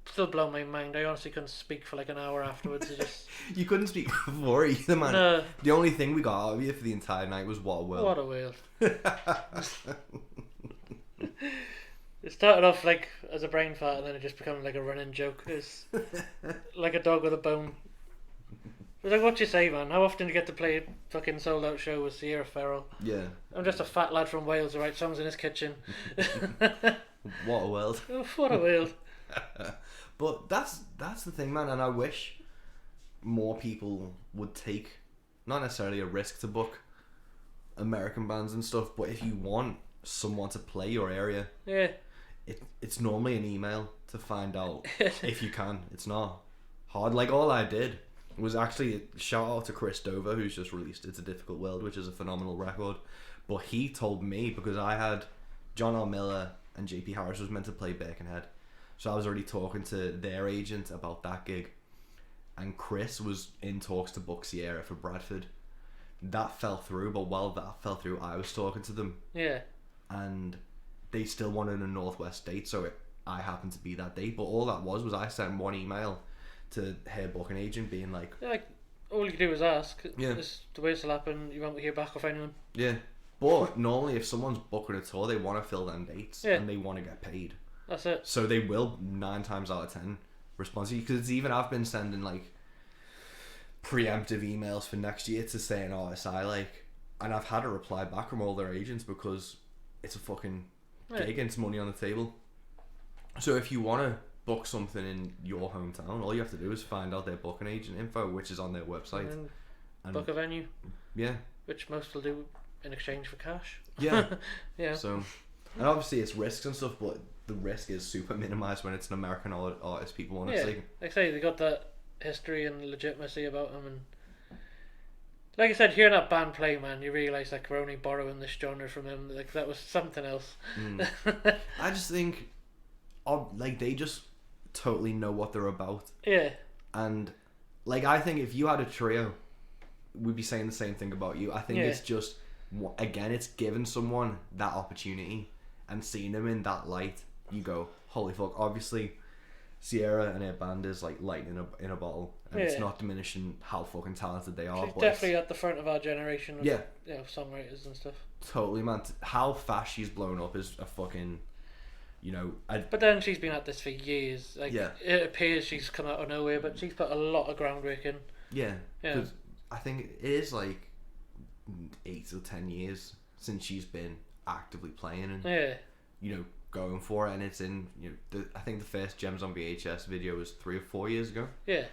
Still blown my mind. I honestly couldn't speak for like an hour afterwards. It just You couldn't speak before either, man. No. The only thing we got out of you for the entire night was what a world. What a world. It started off like as a brain fart, and then it just became like a running joke. It's like a dog with a bone. It's like, what you say, man? How often do you get to play a fucking sold out show with Sierra Ferrell? Yeah. I'm just a fat lad from Wales who writes songs in his kitchen. What a world. Oh, what a world. But that's the thing, man, and I wish more people would take not necessarily a risk to book American bands and stuff, but if you want someone to play your area, Yeah. it's normally an email to find out if you can. It's not hard. Like all I did was actually shout out to Chris Dover, who's just released It's a Difficult World, which is a phenomenal record. But he told me, because I had John L. Miller and JP Harris was meant to play Birkenhead, so I was already talking to their agent about that gig, and Chris was in talks to book Sierra for Bradford. That fell through, but while that fell through, I was talking to them, Yeah. and they still wanted a Northwest date, so I happened to be that date. But all that was I sent one email to her booking agent being like, Like, all you can do is ask. Yeah. It's the way it'll happen. You won't hear back off anyone. Yeah. But normally, if someone's booking a tour, they want to fill them dates Yeah. and they want to get paid. That's it. So they will 9 times out of 10 respond to you. Because even I've been sending like preemptive emails for next year to say an artist I like, and I've had a reply back from all their agents because it's a fucking gig and it's money on the table. So if you want to book something in your hometown, all you have to do is find out their booking agent info, which is on their website, And book a venue, yeah, which most will do in exchange for cash. yeah. Yeah. So, and obviously it's risks and stuff, but the risk is super minimized when it's an American artist. People want to see. Like I say, they got that history and legitimacy about them, and like I said, hearing that band play, man, you realise like we're only borrowing this genre from them. Like that was something else. I just think, like they just totally know what they're about, Yeah. and like I think if you had a trio, we'd be saying the same thing about you. I think Yeah. it's just again, it's giving someone that opportunity and seeing them in that light. You go, holy fuck! Obviously, Sierra and her band is like lightning in a bottle, and it's Yeah. not diminishing how fucking talented they are. She's But definitely at the front of our generation of yeah, songwriters and stuff. totally, man. How fast she's blown up is a fucking, But then she's been at this for years. Like Yeah. it appears she's come out of nowhere, but she's put a lot of groundwork in. yeah. Yeah. 'Cause I think it is like 8 or 10 years since she's been actively playing and Yeah. going for it, and it's in I think the first Gems on VHS video was 3 or 4 years ago. Yeah.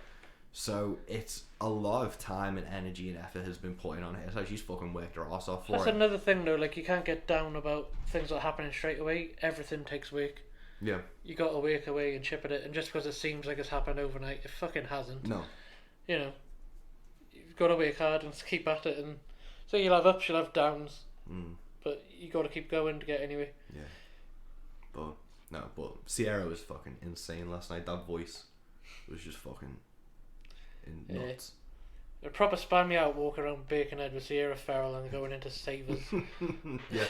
So it's a lot of time and energy and effort has been put in on her. So she's fucking worked her ass off for That's it. another thing though, like you can't get down about things that are happening straight away. Everything takes work. Yeah. You gotta work away and chip at it, and just because it seems like it's happened overnight, it fucking hasn't. No. You've gotta work hard and keep at it, and so you'll have ups, you'll have downs, Mm. but you gotta keep going to get anywhere. Yeah. But Sierra was fucking insane last night. That voice was just fucking nuts. A proper span me out walking around Birkenhead with Sierra Ferrell and going into Savers Yeah.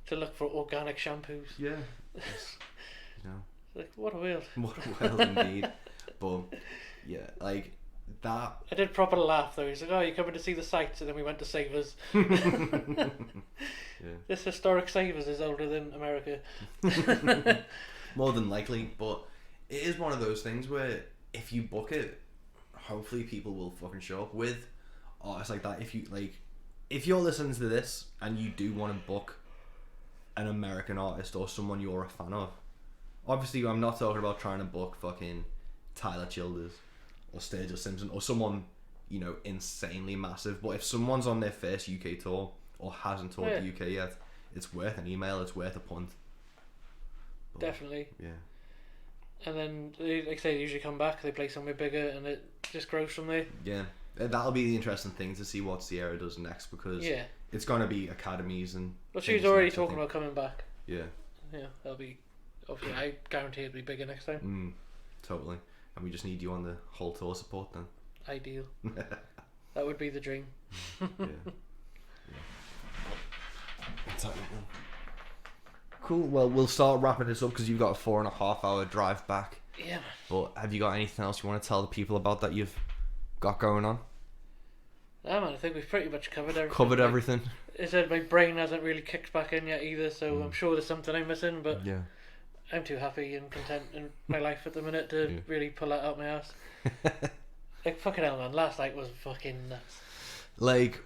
to look for organic shampoos. Yeah. It's, Like, what a world. what a world indeed. But yeah, like that. I did proper laugh though. He's like, oh, you coming to see the sights? And then we went to Savers. Yeah. This historic Savers is older than America. More than likely, but it is one of those things where if you book it, hopefully people will fucking show up with artists like that. If you're listening to this and you do want to book an American artist or someone you're a fan of, obviously I'm not talking about trying to book fucking Tyler Childers or Sturgill Simpson or someone insanely massive. But if someone's on their first UK tour or hasn't toured the UK yet, it's worth an email. It's worth a punt. But, Definitely. Yeah. And then, like I say, they usually come back, they play somewhere bigger, and it just grows from there. Yeah, that'll be the interesting thing to see what Sierra does next, because it's going to be academies and. Well, she's things already next, I talking think. about coming back. Yeah. Yeah, that'll be. Obviously, I guarantee it'll be bigger next time. Totally, and we just need you on the whole tour support then. Ideal. That would be the dream. Yeah. Exactly. Cool. Well, we'll start wrapping this up because you've got a 4.5 hour drive back. Yeah, man. But have you got anything else you want to tell the people about that you've got going on? Yeah, man, I think we've pretty much covered everything. Covered Like, everything. I said my brain hasn't really kicked back in yet either, so I'm sure there's something I'm missing, but Yeah. I'm too happy and content in my life at the minute to really pull that out my ass. Like, fucking hell, man, last night was fucking nuts. Like,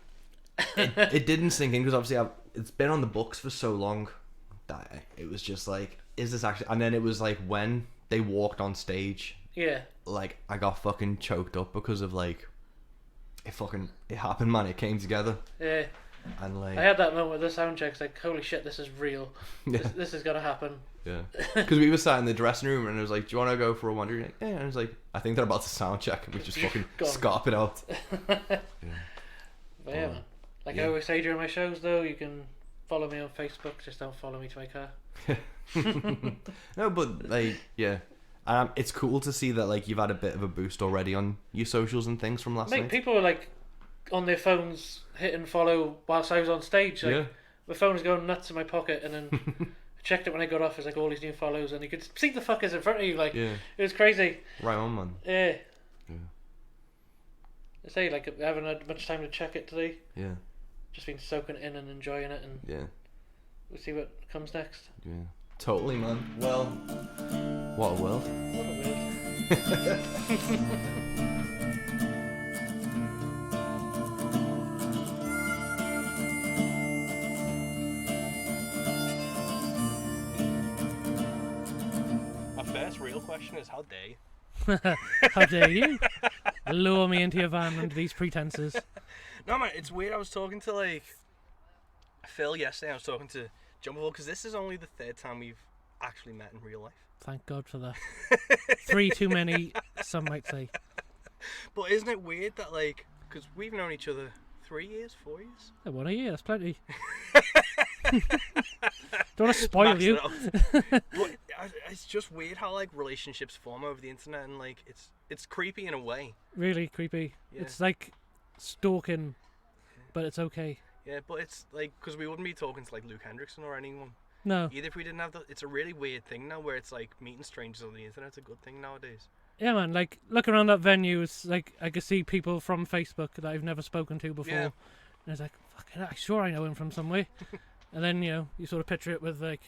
it didn't sink in because obviously it's been on the books for so long that it was just like, is this actually? And then it was like when they walked on stage, Yeah. like I got fucking choked up because of like, it happened, man. It came together, Yeah. and like I had that moment with the sound checks, like, holy shit, this is real. Yeah. This is gonna happen. yeah, because we were sat in the dressing room and it was like, do you want to go for a wander? Like, yeah, and it was like, I think they're about to sound check, and we just fucking Gone. scarp it out. But yeah, man. Like I always say during my shows, though, you can follow me on Facebook, just don't follow me to my car. No, but like, yeah. It's cool to see that like you've had a bit of a boost already on your socials and things from last Mate, night. people were like on their phones hitting follow whilst I was on stage. Like, Yeah. my phone was going nuts in my pocket, and then I checked it when I got off. It's like all these new follows, and you could see the fuckers in front of you. Like, Yeah. it was crazy. Right on, man. Yeah. I say, like, I haven't had much time to check it today. Yeah. Just been soaking it in and enjoying it, and Yeah. we'll see what comes next. Yeah. Totally, man. Well, what a world. What a weird. My first real question is, how dare you? How dare you lure me into your van under these pretenses? No, man, it's weird. I was talking to, like, Phil yesterday. I was talking to John before, because this is only the third time we've actually met in real life. Thank God for that. 3 too many, some might say. But isn't it weird that, like, because we've known each other 3 years, 4 years? Oh, 1 a year, that's plenty. Don't want to spoil Max you. it out. But it's just weird how, like, relationships form over the internet, and, like, it's creepy in a way. Really creepy. Yeah. It's like stalking, but it's okay. Yeah, but it's like, because we wouldn't be talking to, like, Luke Hendrickson or anyone No. either if we didn't have the. It's a really weird thing now where it's like meeting strangers on the internet's a good thing nowadays. Yeah, man, like, look around that venue, it's like, I could see people from Facebook that I've never spoken to before. Yeah. And it's like, fucking hell, sure I know him from somewhere. And then, you know, you sort of picture it with, like,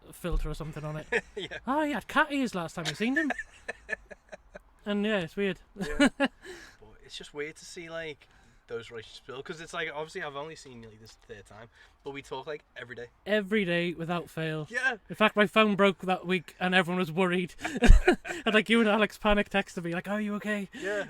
a filter or something on it. Yeah. Oh, he had cat ears last time I seen him. And, yeah, it's weird. Yeah. But it's just weird to see, like, those relationships build, because it's like, obviously I've only seen you, like, this third time, but we talk, like, every day. Every day, without fail. Yeah. In fact, my phone broke that week and everyone was worried. And, like, you and Alex panic texted me, like, oh, are you okay? Yeah.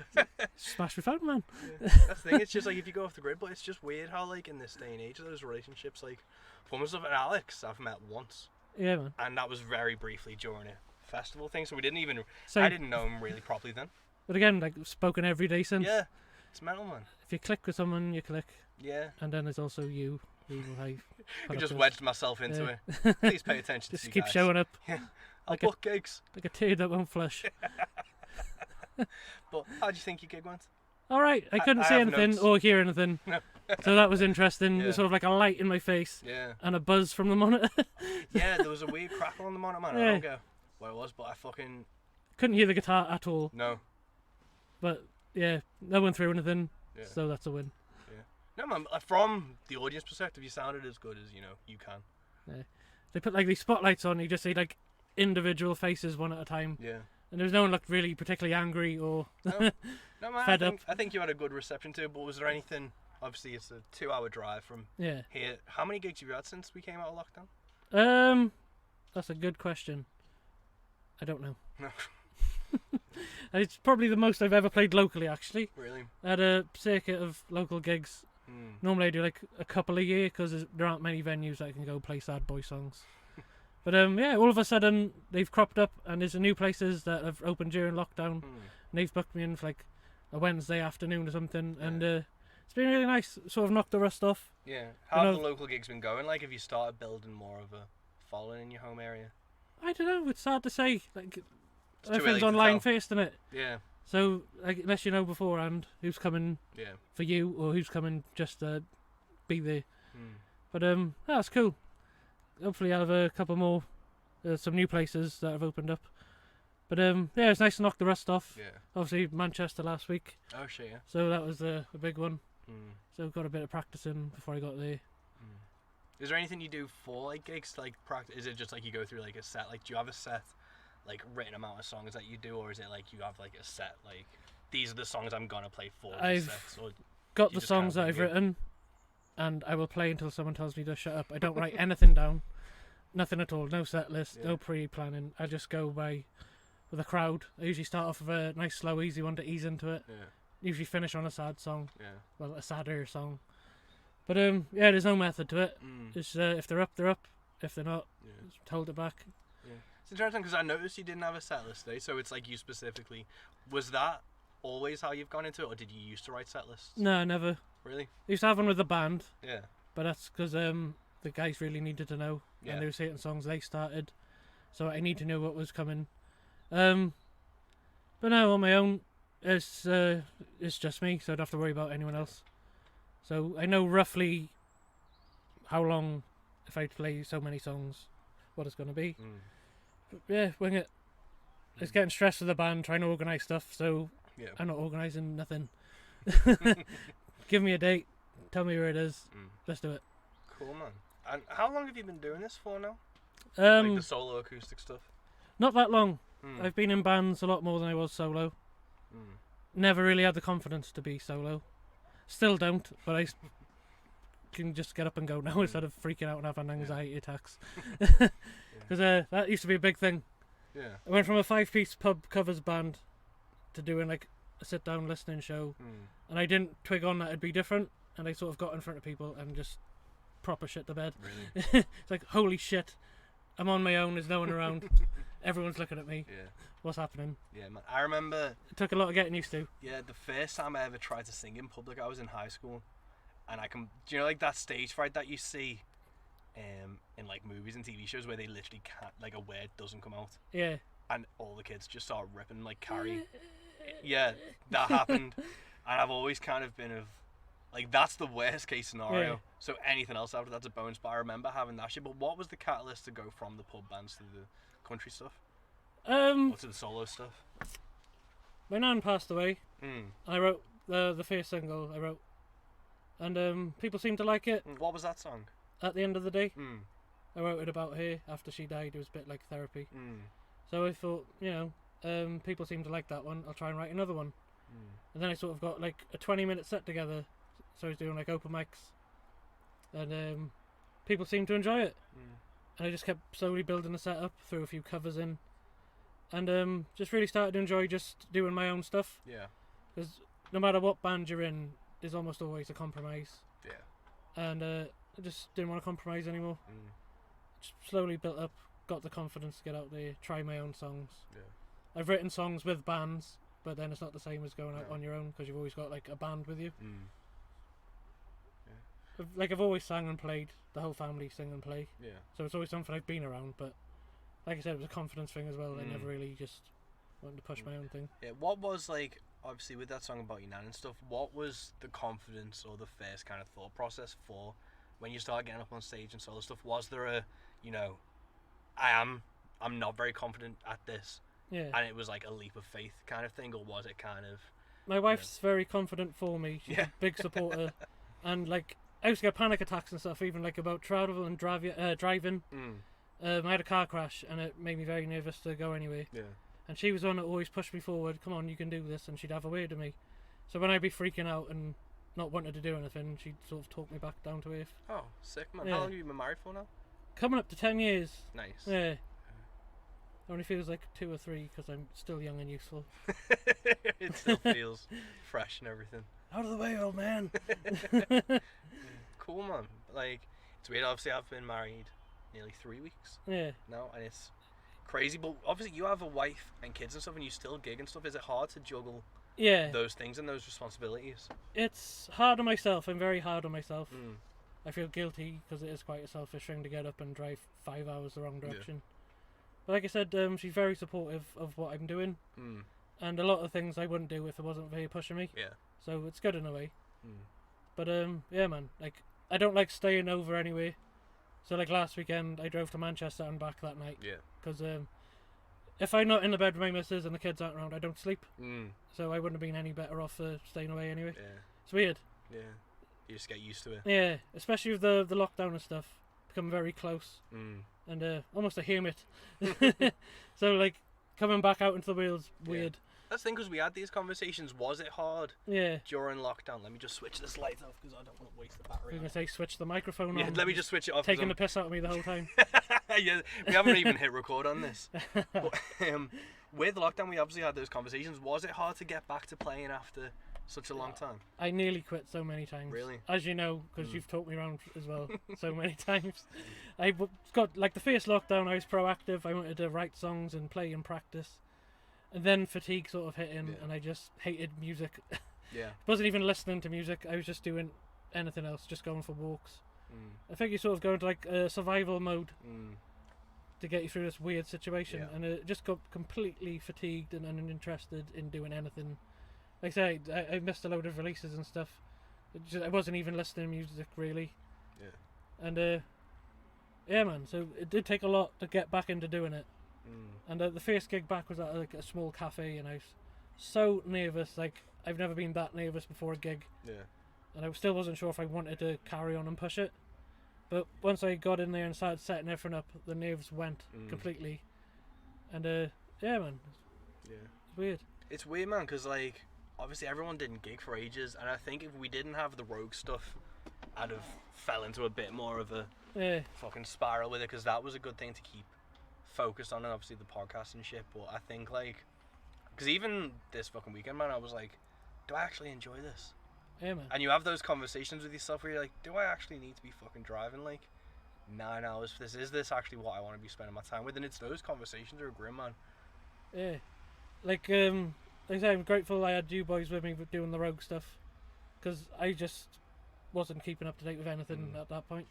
Smash my phone, man. Yeah. That's the thing, it's just like if you go off the grid, but it's just weird how, like, in this day and age, those relationships, like, for myself and Alex, I've met once, Yeah, man. and that was very briefly during a festival thing, so we didn't even, So, I didn't know him really properly then. but again, like, spoken every day since. Yeah. It's mental, man. If you click with someone, you click. Yeah. And then there's also you, who I I put just up with. wedged myself into Yeah. it. Please pay attention Just to you keep guys. showing up I'll like a- book gigs. like a turd that won't flush. But how do you think your gig went? All right, I couldn't I see have anything notes. or hear anything, No. so that was interesting. Yeah. There's sort of like a light in my face Yeah. and a buzz from the monitor. Yeah, there was a weird crackle on the monitor, man. I Yeah. don't get what it was, but I fucking... Couldn't hear the guitar at all, No. but yeah, no one threw anything, Yeah. so that's a win. No, man, from the audience perspective, you sounded as good as, you know, you can. They put like these spotlights on, you just see like individual faces one at a time, Yeah. and there was no one looked really particularly angry or No, man, Fed I think you had a good reception too, but was there anything... Obviously, it's a 2-hour drive from yeah. here. How many gigs have you had since we came out of lockdown? That's a good question. I don't know. No. It's probably the most I've ever played locally, actually. Really? I had a circuit of local gigs. Hmm. Normally I do like a couple a year because there aren't many venues that I can go play sad boy songs. But yeah, all of a sudden they've cropped up and there's new places that have opened during lockdown. Hmm. And they've booked me in for like a Wednesday afternoon or something, Yeah. and it's been really nice. Sort of knocked the rust off. Yeah. How have know- the local gigs been going? Like, have you started building more of a following in your home area? I don't know. It's hard to say. Like It's too early everything's to online tell. first, isn't it? Yeah. So like, unless you know beforehand who's coming Yeah. for you or who's coming just to be there. Hmm. But that's cool. Hopefully I'll have a couple more, some new places that have opened up. But yeah, it's nice to knock the rust off. Yeah. Obviously Manchester last week, Oh shit, yeah. so that was a big one. Hmm. So got a bit of practicing before I got there. Is there anything you do for like gigs, like practice? Is it just like you go through like a set? Like, do you have a set, like written amount of songs that you do, or is it like you have like a set, like these are the songs I'm gonna play for these I've sets? Or Got You the just kind songs of that I've wing it. written, and I will play until someone tells me to shut up. I don't write anything down, nothing at all. No set list, Yeah. no pre-planning. I just go by with a crowd. I usually start off with a nice, slow, easy one to ease into it. yeah, Usually finish on a sad song, yeah. well, a sadder song. But yeah, there's no method to it. Mm. It's if they're up, they're up. If they're not, Yeah. just hold it back. It's interesting because I noticed you didn't have a set list today, so it's like you specifically. Was that always how you've gone into it, or did you used to write set lists? No, never. Really? I used to have one with the band, Yeah. but that's because the guys really needed to know, Yeah. and there were certain songs they started, so I need to know what was coming. But no, on my own, it's just me, so I don't have to worry about anyone else. So I know roughly how long, if I play so many songs, what it's going to be. Mm. But yeah, wing it. It's getting stressed with the band, trying to organise stuff, so Yeah. I'm not organising nothing. Give me a date. Tell me where it is. Let's do it. Cool, man. And how long have you been doing this for now? Um, Like the solo acoustic stuff? Not that long. Mm. I've been in bands a lot more than I was solo. Mm. Never really had the confidence to be solo. Still don't, but I can just get up and go now instead of freaking out and having anxiety attacks. Because that used to be a big thing. Yeah. I went from a 5-piece pub covers band to doing like a sit-down listening show, and I didn't twig on that it'd be different, and I sort of got in front of people and just proper shit the bed. Really? It's like, holy shit, I'm on my own, there's no one around, everyone's looking at me, Yeah. what's happening? Yeah, man. I remember, It took a lot of getting used to. yeah, the first time I ever tried to sing in public, I was in high school, and do you know like that stage fright that you see in like movies and TV shows where they literally can't, like a word doesn't come out, Yeah. and all the kids just start ripping like Carrie. Yeah, that happened, and I've always kind of been like, that's the worst case scenario. Yeah. So anything else after that's a bonus. But I remember having that shit. But what was the catalyst to go from the pub bands to the country stuff, or to the solo stuff? My nan passed away, Mm. and I wrote the first single I wrote, and people seemed to like it. What was that song? At the end of the day, Mm. I wrote it about her after she died. It was a bit like therapy. Mm. So I thought, people seem to like that one. I'll try and write another one. And then I sort of got like a 20-minute set together. So I was doing like open mics, and people seemed to enjoy it. And I just kept slowly building the setup, threw a few covers in, and just really started to enjoy just doing my own stuff. Yeah. Because no matter what band you're in, there's almost always a compromise. Yeah. And I just didn't want to compromise anymore. Mm. Just slowly built up, got the confidence to get out there, try my own songs. Yeah. I've written songs with bands, but then it's not the same as going out No. on your own because you've always got like a band with you. Mm. I've always sang and played. The whole family sing and play, Yeah. so it's always something I've been around. But like I said, it was a confidence thing as well. I never really just wanted to push my own thing. Yeah. What was like, obviously with that song about your nan and stuff, what was the confidence or the first kind of thought process for when you started getting up on stage and solo stuff? Was there a, I'm not very confident at this, Yeah, and it was like a leap of faith kind of thing, or was it kind of? my wife's very confident for me. She's Yeah. a big supporter, and like I used to get panic attacks and stuff, even like about travel and driving. I had a car crash and it made me very nervous to go anywhere. Yeah. And she was the one that always pushed me forward. Come on, you can do this, and she'd have a word to me. So when I'd be freaking out and not wanting to do anything, she'd sort of talk me back down to earth. Oh, sick, man. Yeah. How long have you been married for now? Coming up to 10 years. Nice. Yeah. Only feels like 2 or 3 because I'm still young and useful. It still feels fresh and everything. Out of the way, old man. Cool, man. Like, it's weird. Obviously, I've been married nearly 3 weeks Yeah. now, and it's crazy. But obviously, you have a wife and kids and stuff, and you still gig and stuff. Is it hard to juggle Yeah. those things and those responsibilities? It's hard on myself. I'm very hard on myself. Mm. I feel guilty because it is quite a selfish thing to get up and drive 5 hours the wrong direction. But like I said, she's very supportive of what I'm doing, Mm. and a lot of things I wouldn't do if it wasn't for her pushing me. Yeah. So it's good in a way. Mm. But yeah, man. Like I don't like staying over anyway. So like last weekend, I drove to Manchester and back that night Yeah. because if I'm not in the bed with my missus and the kids aren't around, I don't sleep. Mm. So I wouldn't have been any better off staying away anyway. Yeah. It's weird. Yeah. You just get used to it. Yeah, especially with the lockdown and stuff. Become very close Mm. and almost a hermit. So like coming back out into the wheel's weird. That's the thing, because we had these conversations. Was it hard Yeah. during lockdown? Let me just switch this light off because I don't want to waste the I was battery. gonna say switch the microphone Yeah, on. let me just switch it off. 'cause taking I'm- the piss out of me the whole time. Yeah, we haven't even hit record on this. But, with lockdown, we obviously had those conversations. Was it hard to get back to playing after such a long time? I nearly quit so many times. Really? As you know, because you've talked me around as well so many times. Got like the first lockdown, I was proactive. I wanted to write songs and play and practice. And then fatigue sort of hit in, Yeah. and I just hated music. Yeah. Wasn't even listening to music. I was just doing anything else, just going for walks. Mm. I think you sort of go into like a survival mode Mm. to get you through this weird situation, Yeah. and it just got completely fatigued and uninterested in doing anything. Like I say, I missed a load of releases and stuff. I wasn't even listening to music really. Yeah. And yeah, man. So it did take a lot to get back into doing it. Mm. And the first gig back was at like a small cafe, and I was so nervous. Like I've never been that nervous before a gig, Yeah. and I still wasn't sure if I wanted to carry on and push it. But once I got in there and started setting everything up, the nerves went completely. And yeah, man, Yeah. it's weird. It's weird, man, because, like, obviously everyone didn't gig for ages, and I think if we didn't have the Rogue stuff, I'd have fell into a bit more of a Yeah, fucking spiral with it, because that was a good thing to keep focused on, and obviously the podcast and shit. But I think, like, because even this fucking weekend, man, I was like, do I actually enjoy this? yeah, man. And you have those conversations with yourself where you're like, do I actually need to be fucking driving like 9 hours for this? Is this actually what I want to be spending my time with? And it's those conversations that are grim, man. Yeah, like I say, I'm grateful I had you boys with me doing the Rogue stuff, because I just wasn't keeping up to date with anything at that point.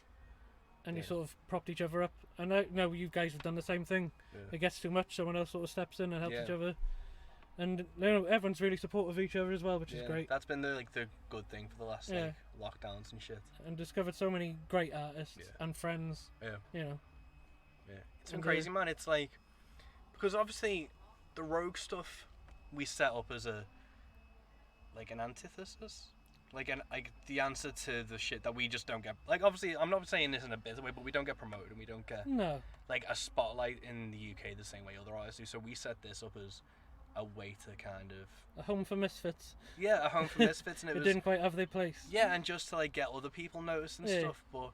And you Yeah. sort of propped each other up, and I know you guys have done the same thing. Yeah. It gets too much, someone else sort of steps in and helps Yeah. each other, and you know, everyone's really supportive of each other as well, which is great. That's been the good thing for the last Yeah. like lockdowns and shit. And discovered so many great artists Yeah. and friends. Yeah. You know, Yeah, it's been And, crazy, man. It's like, because obviously the Rogue stuff we set up as a like an antithesis, like the answer to the shit that we just don't get. Like, obviously, I'm not saying this in a bitter way, but we don't get promoted and we don't get no, like a spotlight in the UK the same way other artists do. So we set this up as a way to kind of a home for misfits. a home for misfits, and it It was didn't quite have their place. yeah, and just to like get other people noticed and Yeah. stuff. But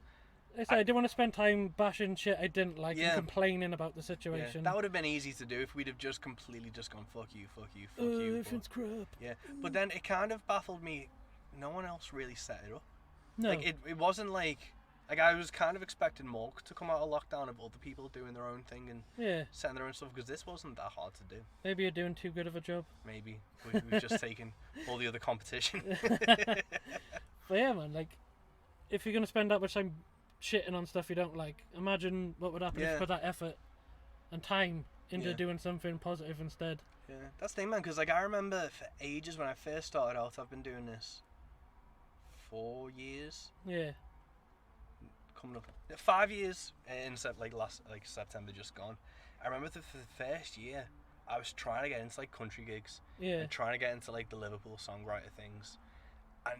I said I didn't want to spend time bashing shit I didn't like Yeah. and complaining about the yeah, situation. that would have been easy to do if we'd have just completely just gone fuck you, fuck you, fuck you. But- Everything's crap. Yeah, but then it kind of baffled me. No one else really set it up. No, Like it wasn't like I was kind of expecting more to come out of lockdown of other people doing their own thing and yeah, setting their own stuff, because this wasn't that hard to do. maybe you're doing too good of a job. Maybe we've just taken all the other competition. But yeah, man, like, if you're gonna spend that much time shitting on stuff you don't like, imagine what would happen if Yeah. you put that effort and time into Yeah. doing something positive instead. Yeah, that's the thing, man. Because like I remember for ages when I first started out, I've been doing this 4 years. Yeah, Coming up 5 years in last September just gone. I remember for the first year I was trying to get into like country gigs yeah, and trying to get into like the Liverpool songwriter things, and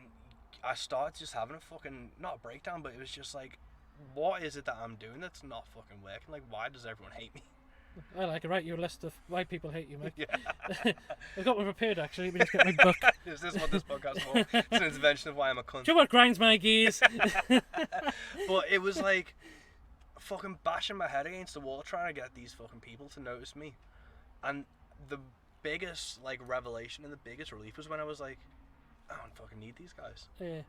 I started just having a fucking, not a breakdown, but it was just like, what is it that I'm doing that's not fucking working? Like, why does everyone hate me? I like to write you a list of why people hate you, mate. Yeah. I've got one prepared actually. Let me just get my book. Is this what this podcast is for? It's an intervention of why I'm a cunt. Do you know what grinds my gears? But it was like fucking bashing my head against the wall trying to get these fucking people to notice me. And the biggest like revelation and the biggest relief was when I was like, I don't fucking need these guys. Yeah.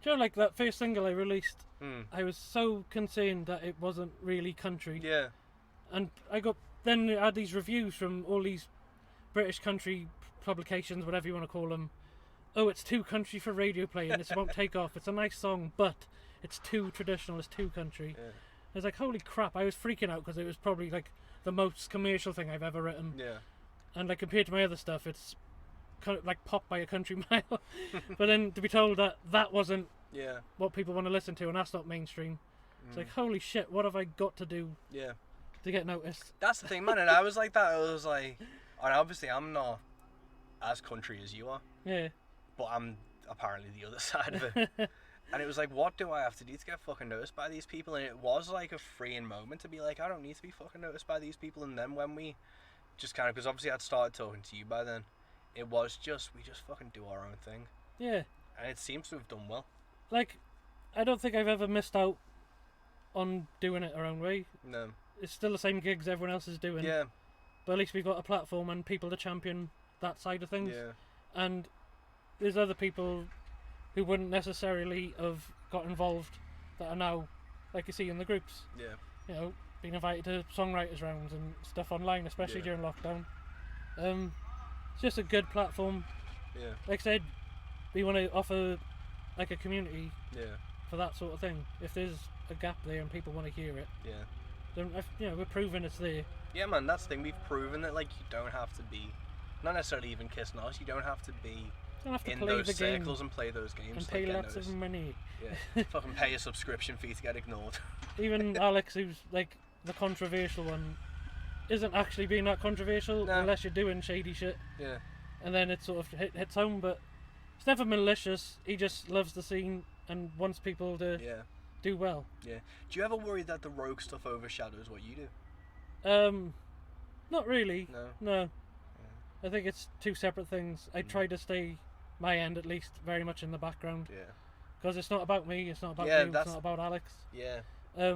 Do you know, like that first single I released, Mm. I was so concerned that it wasn't really country. Yeah. And I had these reviews from all these British country publications, whatever you want to call them. Oh, it's too country for radio play and this won't take off. It's a nice song, but it's too traditional, it's too country. Yeah. I was like, holy crap, I was freaking out because it was probably like the most commercial thing I've ever written. Yeah. And like compared to my other stuff, it's kind of like pop by a country mile. But then to be told that that wasn't Yeah. what people want to listen to and that's not mainstream, it's like, holy shit, what have I got to do Yeah. to get noticed? That's the thing, man. And I was like that. I was like, and obviously I'm not as country as you are, Yeah. but I'm apparently the other side of it. And it was like, what do I have to do to get fucking noticed by these people? And it was like a freeing moment to be like, I don't need to be fucking noticed by these people. And then when we just kind of, because obviously I'd started talking to you by then, it was just, we just fucking do our own thing. Yeah. And it seems to have done well. Like, I don't think I've ever missed out on doing it our own way. No. It's still the same gigs everyone else is doing. Yeah. But at least we've got a platform and people to champion that side of things. Yeah. And there's other people who wouldn't necessarily have got involved that are now, like you see in the groups, Yeah. you know, being invited to songwriters rounds and stuff online, especially Yeah. during lockdown. It's just a good platform. Yeah. Like I said, we want to offer like a community Yeah. for that sort of thing. If there's a gap there and people want to hear it, Yeah. then you know, we're proving it's there. Yeah, man, that's the thing. We've proven that, like, you don't have to be, not necessarily even kissing us, you don't have to be You don't have to in play those the game circles and play those games. and to, pay like, get lots of noticed. money. Yeah. Fucking pay a subscription fee to get ignored. Even Alex, who's like the controversial one, isn't actually being that controversial No. unless you're doing shady shit, Yeah. and then it sort of hits home. But It's never malicious. He just loves the scene and wants people to Yeah. do well. Yeah. Do you ever worry that the rogue stuff overshadows what you do? Not really. No. No. I think it's two separate things. I try to stay, my end at least, very much in the background. Yeah. Because it's not about me, it's not about Yeah, you, it's that's- not about Alex. Yeah.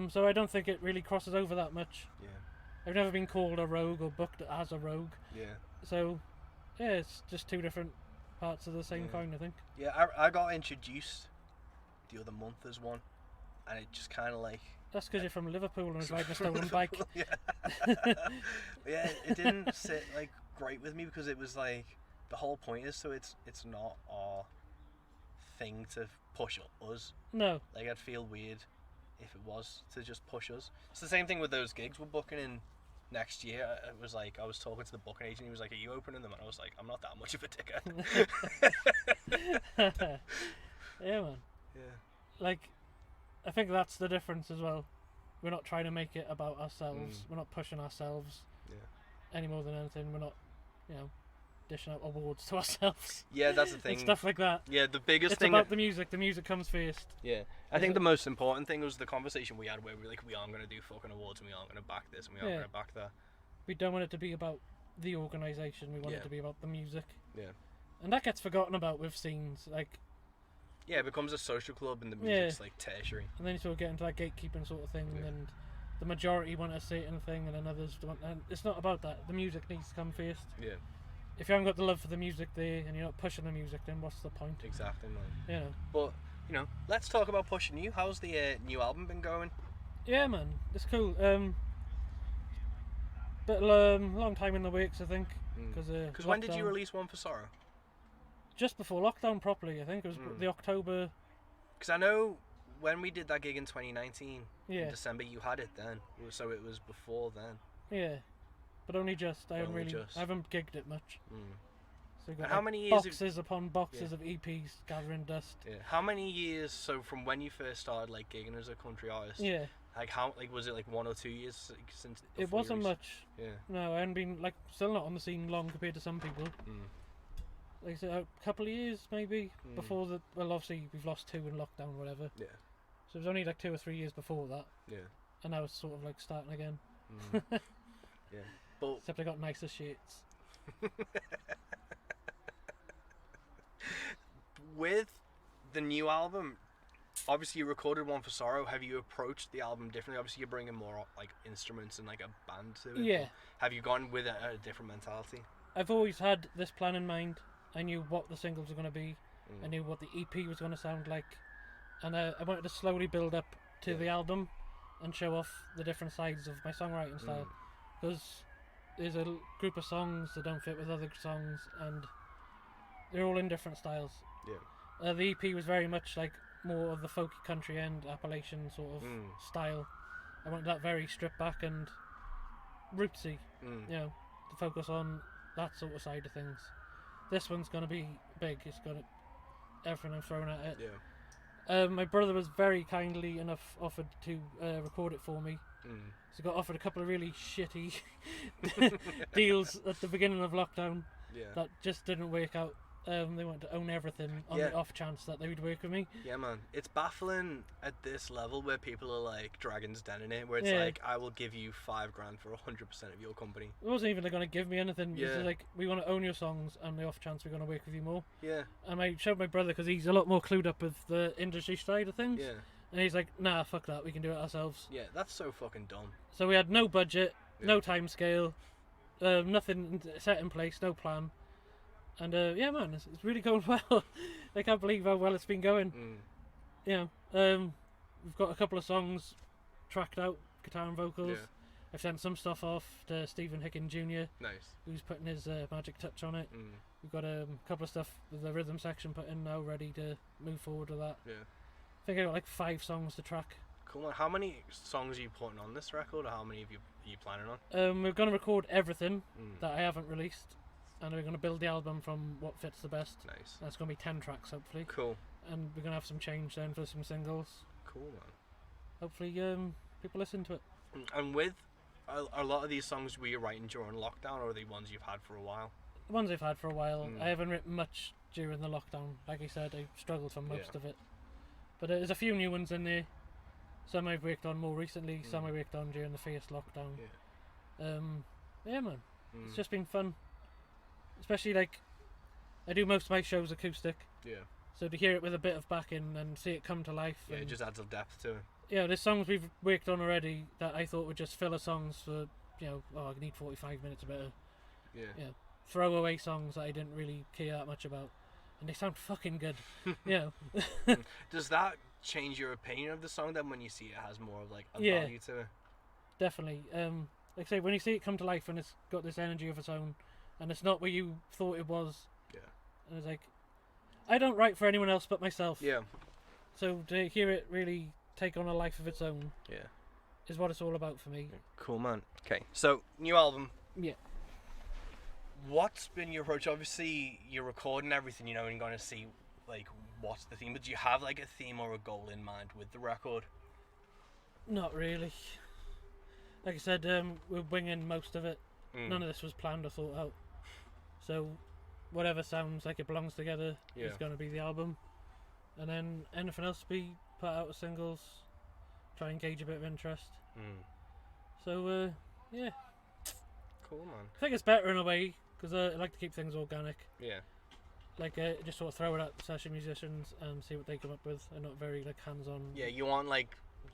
So I don't think it really crosses over that much. Yeah. I've never been called a rogue or booked as a rogue. Yeah. So, yeah, it's just two different parts of the same Yeah. coin, I think. Yeah. I got introduced the other month as one, and it just kind of like. That's because you're from Liverpool and was riding a stolen bike. Yeah. Yeah. It didn't sit like great with me because it was like the whole point is so it's not our thing to push us. No. Like I'd feel weird if it was to just push us. It's the same thing with those gigs we're booking in next year. It was like I was talking to the booking agent. He was like, "Are you opening them?" And I was like, "I'm not that much of a dickhead." Yeah, man. Yeah. Like, I think that's the difference as well. We're not trying to make it about ourselves. We're not pushing ourselves any more than anything. We're not, dishing out awards to ourselves. Yeah, that's the thing. And stuff like that. Yeah, the biggest It's thing. about the music. The music comes first. Yeah, I think the most important thing was the conversation we had where we were like, we aren't going to do fucking awards and we aren't going to back this and we aren't Yeah. going to back that. We don't want it to be about the organisation. We want Yeah. it to be about the music. Yeah. And that gets forgotten about with scenes. Like, Yeah, it becomes a social club and the music's like tertiary. and then you sort of get into that gatekeeping sort of thing, Yeah. and the majority want a certain thing, and then others don't. And it's not about that. The music needs to come first. Yeah, If you haven't got the love for the music there, and you're not pushing the music, then what's the point? exactly, man. You know. But, let's talk about pushing you. How's the new album been going? Yeah, man, it's cool. But long time in the works, I think, Because when did you release One for Sorrow? Just before lockdown, properly. I think it was the October. Because I know when we did that gig in 2019, in Yeah, December, you had it then. So it was before then. yeah, but only just. I haven't Only really. just. I haven't gigged it much. Mm. So we've got And how like, many years have- boxes upon boxes of EPs gathering dust. Yeah. How many years? So from when you first started like gigging as a country artist, Yeah, like how was it like 1 or 2 years since? it before you wasn't released- much. Yeah. No, I hadn't been still not on the scene long compared to some people. Like I said, a couple of years maybe before the. Well, obviously we've lost 2 in lockdown, or whatever. Yeah. So it was only like 2 or 3 years before that, Yeah. and now it's sort of like starting again. Yeah. But Except I got nicer shirts. with the new album, obviously you recorded One for Sorrow. Have you approached the album differently? Obviously you're bringing more like instruments and like a band to it. Yeah. but have you gone with a different mentality? I've always had this plan in mind. I knew what the singles were going to be. I knew what the EP was going to sound like, and I wanted to slowly build up to the album and show off the different sides of my songwriting style. Because there's a group of songs that don't fit with other songs, and they're all in different styles. Yeah. The EP was very much like more of the folky country end Appalachian sort of style. I wanted that very stripped back and rootsy, to focus on that sort of side of things. This one's going to be big. It's got everything I'm throwing at it. Yeah. My brother was very kindly enough offered to record it for me. So I got offered a couple of really shitty deals at the beginning of lockdown Yeah. that just didn't work out. They wanted to own everything on Yeah. the off chance that they would work with me. Yeah, man. It's baffling at this level where people are like Dragon's Den in it, where it's Yeah. like, I will give you $5,000 for 100% of your company. It wasn't even going to give me anything. It was Yeah. just like, we want to own your songs, and the off chance we're going to work with you more. Yeah. And I showed my brother because he's a lot more clued up with the industry side of things. Yeah. And he's like, nah, fuck that, we can do it ourselves. Yeah, that's so fucking dumb. So we had no budget, Yeah. no time scale, nothing set in place, no plan. And yeah, man, it's really going well. I can't believe how well it's been going. You know, we've got a couple of songs tracked out, guitar and vocals. Yeah. I've sent some stuff off to Stephen Hicken Jr., Nice. who's putting his magic touch on it. Mm. We've got a couple of stuff with the rhythm section put in now, ready to move forward with that. Yeah. I think I got like 5 songs to track. Cool, man. How many songs are you putting on this record, or how many are you planning on? We're going to record everything that I haven't released, and we're going to build the album from what fits the best. Nice. That's going to be 10 tracks, hopefully. Cool. And we're going to have some change then for some singles. Cool, man. Hopefully people listen to it. And with a lot of these songs were you writing during lockdown, or are they ones you've had for a while? The ones I've had for a while. Mm. I haven't written much during the lockdown. Like I said, I struggled for most Yeah. of it. But there's a few new ones in there. Some I've worked on more recently. Some I worked on during the first lockdown. Yeah, man. It's just been fun. Especially like, I do most of my shows acoustic. Yeah. So to hear it with a bit of backing and see it come to life. Yeah, it and, just adds up depth to it. yeah, there's songs we've worked on already that I thought were just filler songs for, I need 45 minutes of it. Yeah. Throwaway songs that I didn't really care that much about. And they sound fucking good. Does that change your opinion of the song then when you see it has more of like a Yeah. value to it? Definitely. Like I say, when you see it come to life and it's got this energy of its own, and it's not what you thought it was. Yeah. And it's like, I don't write for anyone else but myself. Yeah. So to hear it really take on a life of its own Yeah. is what it's all about for me. Cool, man. Okay, so new album. Yeah. What's been your approach? Obviously, you're recording everything, and you're going to see like what's the theme. But do you have like a theme or a goal in mind with the record? Not really. Like I said, we're winging most of it. None of this was planned or thought out. So whatever sounds like it belongs together is going to be the album. And then anything else be put out as singles. Try and gauge a bit of interest. So, yeah. Cool, man. I think it's better in a way, because I like to keep things organic. Yeah. Like, just sort of throw it at the session musicians and see what they come up with, and not very, like, hands-on. Yeah, you want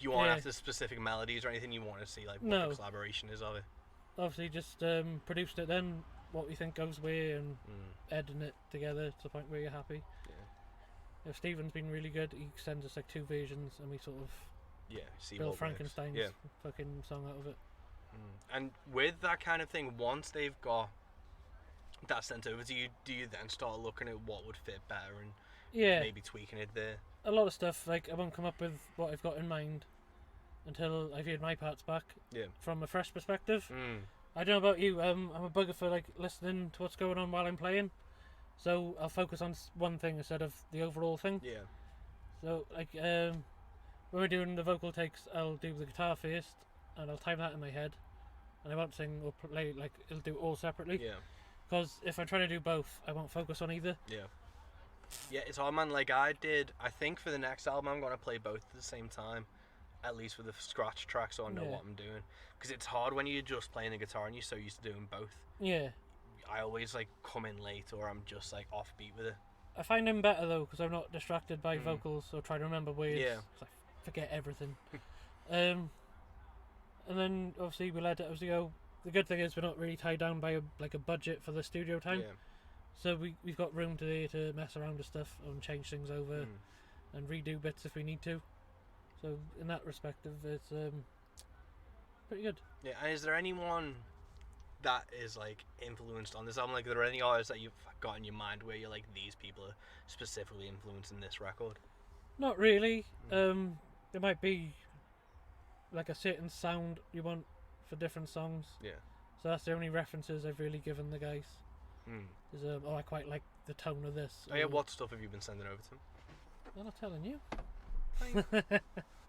Yeah. after specific melodies or anything. You want to see like what No. the collaboration is of it. Obviously, just produced it then, what we think goes where, and editing it together to the point where you're happy. Yeah. If Stephen's been really good, he sends us, like, 2 versions, and we sort of Yeah. See build what works. Frankenstein's Yeah. fucking song out of it. And with that kind of thing, once they've got that sent over to you, do you then start looking at what would fit better and Yeah. maybe tweaking it there? A lot of stuff, like, I won't come up with what I've got in mind until I've heard my parts back Yeah. from a fresh perspective. I don't know about you, I'm a bugger for, like, listening to what's going on while I'm playing, so I'll focus on one thing instead of the overall thing. Yeah. So, like, when we're doing the vocal takes, I'll do the guitar first, and I'll time that in my head, and I won't sing or play, like, it'll do it all separately, Yeah. because if I try to do both, I won't focus on either. Yeah. Yeah, it's hard, man. Like I think for the next album, I'm gonna play both at the same time, at least with the scratch track, so I know Yeah. what I'm doing. Because it's hard when you're just playing the guitar and you're so used to doing both. Yeah. I always like come in late, or I'm just like offbeat with it. I find him better though, because I'm not distracted by vocals or try to remember words. Yeah. 'Cause I forget everything. And then obviously we let it as we go. The good thing is we're not really tied down by a budget for the studio time, Yeah. so we've got room today to mess around with stuff and change things over and redo bits if we need to. So in that respect, it's pretty good. Yeah. And is there anyone that is like influenced on this album? Like, are there any artists that you've got in your mind where you're like, these people are specifically influencing this record? Not really. There might be like a certain sound you want for different songs. Yeah. So that's the only references I've really given the guys. Is I quite like the tone of this. Oh yeah. What stuff have you been sending over to them? I'm not telling you.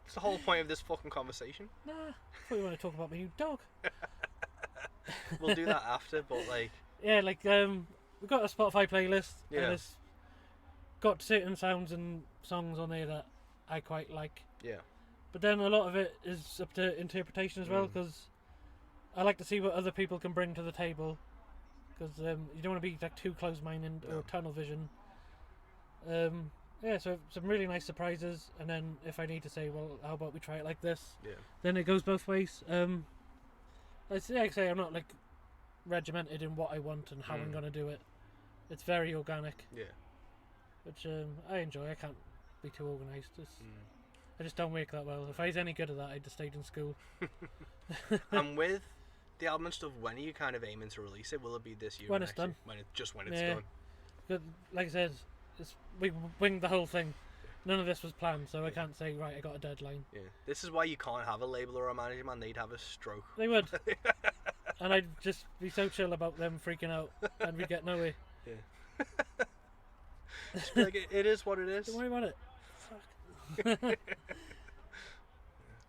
It's the whole point of this fucking conversation. Nah. I thought you want to talk about my new dog. We'll do that after, but like, Yeah, like we've got a Spotify playlist. Yeah. And it's got certain sounds and songs on there that I quite like. yeah. But then a lot of it is up to interpretation as well, because I like to see what other people can bring to the table. Because you don't want to be like too close-minded or tunnel vision. Yeah, so some really nice surprises, and then if I need to say, well, how about we try it like this? Yeah. Then it goes both ways. Like I say, I'm not like regimented in what I want and how I'm gonna do it. It's very organic, Yeah. which I enjoy. I can't be too organised. I just don't work that well. If I was any good at that, I'd just stayed in school. And with the album and stuff, when are you kind of aiming to release it? Will it be this year? When or it's next year? done. When it's Yeah. done. But like I said, we winged the whole thing. None of this was planned, so I can't say, right, I got a deadline. Yeah. This is why you can't have a label or a manager, man. They'd have a stroke. They would. And I'd just be so chill about them freaking out, and we'd get nowhere. Just be like, it is what it is. Don't worry about it.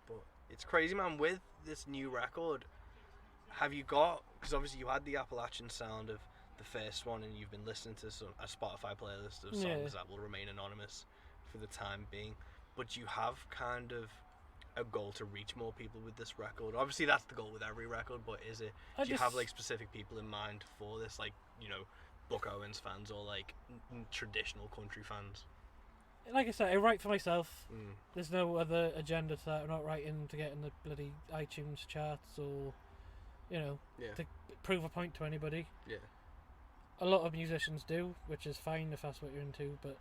But it's crazy, man. With this new record, have you got? Because obviously you had the Appalachian sound of the first one and you've been listening to a Spotify playlist of songs Yeah. that will remain anonymous for the time being, but you have kind of a goal to reach more people with this record. Obviously that's the goal with every record, but do you have like specific people in mind for this, like, you know, Buck Owens fans or like traditional country fans? Like I said, I write for myself. There's no other agenda to that. I'm not writing to get in the bloody iTunes charts or, you know, to prove a point to anybody. Yeah. A lot of musicians do, which is fine if that's what you're into, but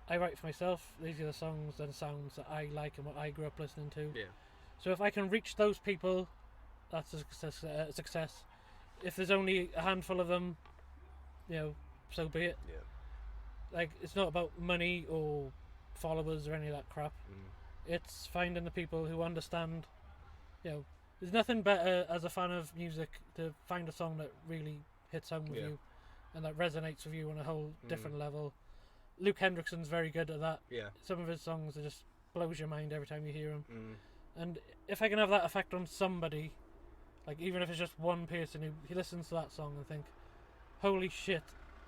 I write for myself. These are the songs and sounds that I like and what I grew up listening to. Yeah. So if I can reach those people, that's a success. If there's only a handful of them, you know, so be it. Yeah. Like, it's not about money or followers or any of that crap. It's finding the people who understand. You know, there's nothing better as a fan of music to find a song that really hits home with you and that resonates with you on a whole different level. Luke Hendrickson's very good at that. Yeah. Some of his songs just blows your mind every time you hear them. And if I can have that effect on somebody, like even if it's just one person who listens to that song and think, holy shit,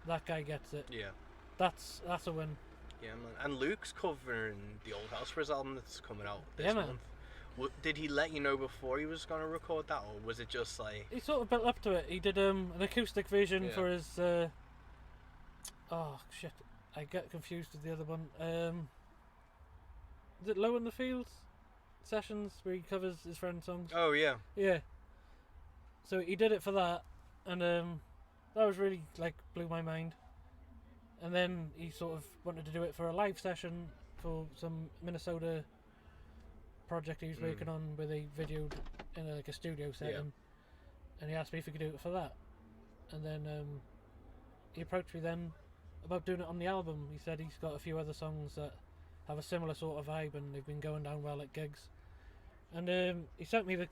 that guy gets it. Yeah. That's a win. Yeah, man. And Luke's covering the Old House for his album that's coming out this Yeah, man. month. Did he let you know before he was going to record that, or was it just like... He sort of built up to it. He did an acoustic version for his... oh, shit. I get confused with the other one. Is it Low in the Fields sessions where he covers his friend's songs? Oh, yeah. Yeah. So he did it for that, and that was really, like, blew my mind. And then he sort of wanted to do it for a live session for some Minnesota project he was working on where they videoed in a studio setting. And he asked me if he could do it for that. And then he approached me then about doing it on the album. He said he's got a few other songs that have a similar sort of vibe and they've been going down well at gigs. And he sent me the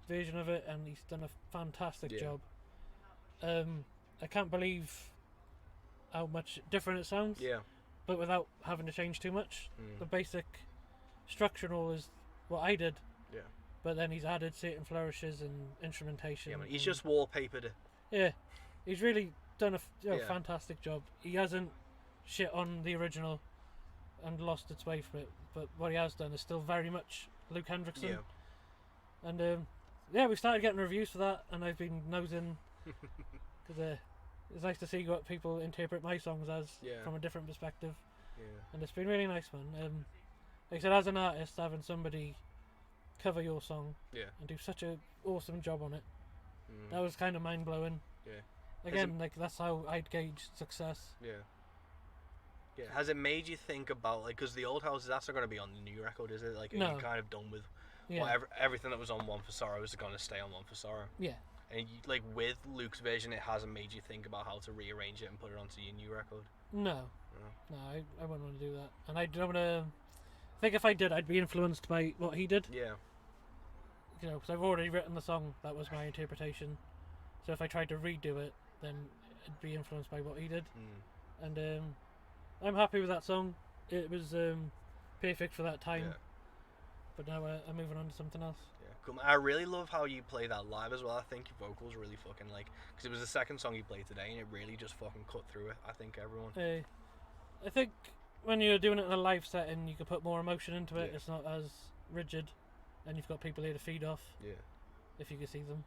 version of it and he's done a fantastic job. I can't believe how much different it sounds. Yeah. But without having to change too much. The basic structure and all is what I did. Yeah. But then he's added certain flourishes and instrumentation. Yeah, man. He's just wallpapered it. Yeah. He's really done a fantastic job. He hasn't shit on the original and lost its way from it. But what he has done is still very much Luke Hendrickson. Yeah. And we started getting reviews for that, and I've been nosing because it's nice to see what people interpret my songs as from a different perspective. Yeah. And it's been really nice, man. Like I said, as an artist, having somebody cover your song and do such a awesome job on it, that was kind of mind blowing. Yeah. Again, like that's how I'd gauge success. Yeah. Yeah. Has it made you think about, like, because the Old House is also going to be on the new record, is it? Like, are No. you kind of done with Yeah. everything that was on One for Sorrow is going to stay on One for Sorrow? Yeah. And you, like, with Luke's version, it hasn't made you think about how to rearrange it and put it onto your new record? No. I wouldn't want to do that. And I don't want to. I think if I did, I'd be influenced by what he did. Yeah. You know, because I've already written the song. That was my interpretation. So if I tried to redo it, then I'd be influenced by what he did. And I'm happy with that song. It was perfect for that time. Yeah. But now I'm moving on to something else. Yeah, cool. I really love how you play that live as well. I think your vocals really fucking, like, because it was the second song you played today and it really just fucking cut through it. I think everyone. I think when you're doing it in a live setting, you can put more emotion into it. Yeah. It's not as rigid, and you've got people here to feed off. Yeah. If you can see them.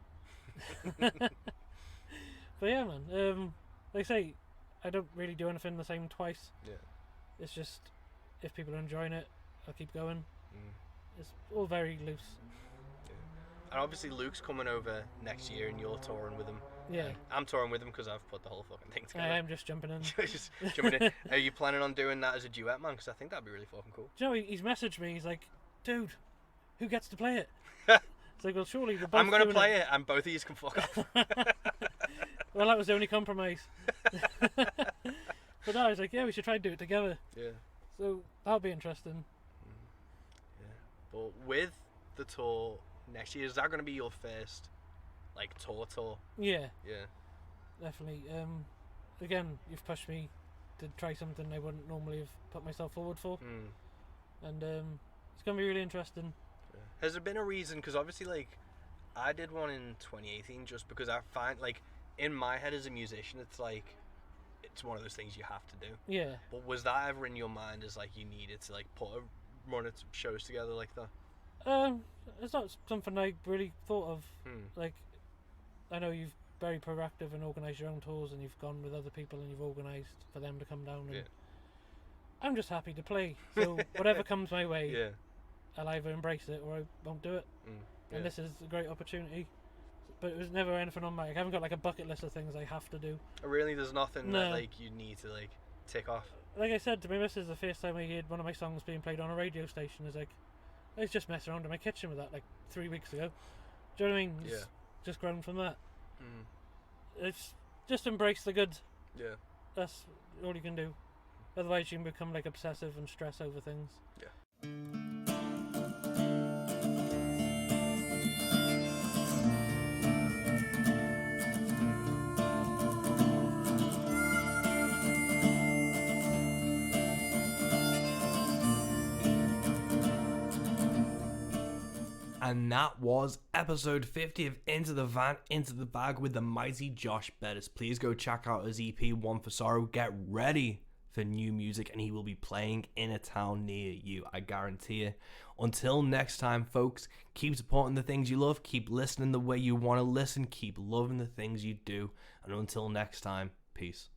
But yeah, man. Like I say, I don't really do anything the same twice. Yeah. It's just if people are enjoying it, I'll keep going. It's all very loose. And obviously Luke's coming over next year and you're touring with him. Yeah. I'm touring with him because I've put the whole fucking thing together. I'm just jumping in. Just jumping in. Are you planning on doing that as a duet, man? Because I think that'd be really fucking cool. Do you know, he's messaged me, he's like, dude, who gets to play it? It's like, well, surely we're both I'm going to doing play it and both of you can fuck off. Well, that was the only compromise. But no, I was like, yeah, we should try and do it together. Yeah. So that'll be interesting. Yeah. But with the tour next year, is that going to be your first, like, tour? Yeah, Yeah. definitely. Again, you've pushed me to try something I wouldn't normally have put myself forward for. And it's going to be really interesting. Yeah. Has there been a reason? Because obviously, like, I did one in 2018 just because I find, like, in my head as a musician, it's like it's one of those things you have to do. Yeah. But was that ever in your mind as like you needed to like run it shows together like that? It's not something I really thought of. Hmm. Like, I know you've very proactive and organised your own tours, and you've gone with other people and you've organised for them to come down. And Yeah. I'm just happy to play. So whatever comes my way, Yeah. I'll either embrace it or I won't do it. Yeah. And this is a great opportunity. But it was never anything on my. I haven't got like a bucket list of things I have to do. Really, there's nothing No. that like you need to like tick off. Like I said to my missus, the first time I heard one of my songs being played on a radio station is like, I was just messing around in my kitchen with that like 3 weeks ago. Do you know what I mean? Yeah. Just grown from that. Mm. It's just embrace the good. Yeah. That's all you can do. Otherwise, you can become like obsessive and stress over things. Yeah. And that was episode 50 of Into the Van, Into the Bag with the mighty Josh Beddis. Please go check out his EP, One for Sorrow. Get ready for new music, and he will be playing in a town near you, I guarantee it. Until next time, folks, keep supporting the things you love, keep listening the way you want to listen, keep loving the things you do, and until next time, peace.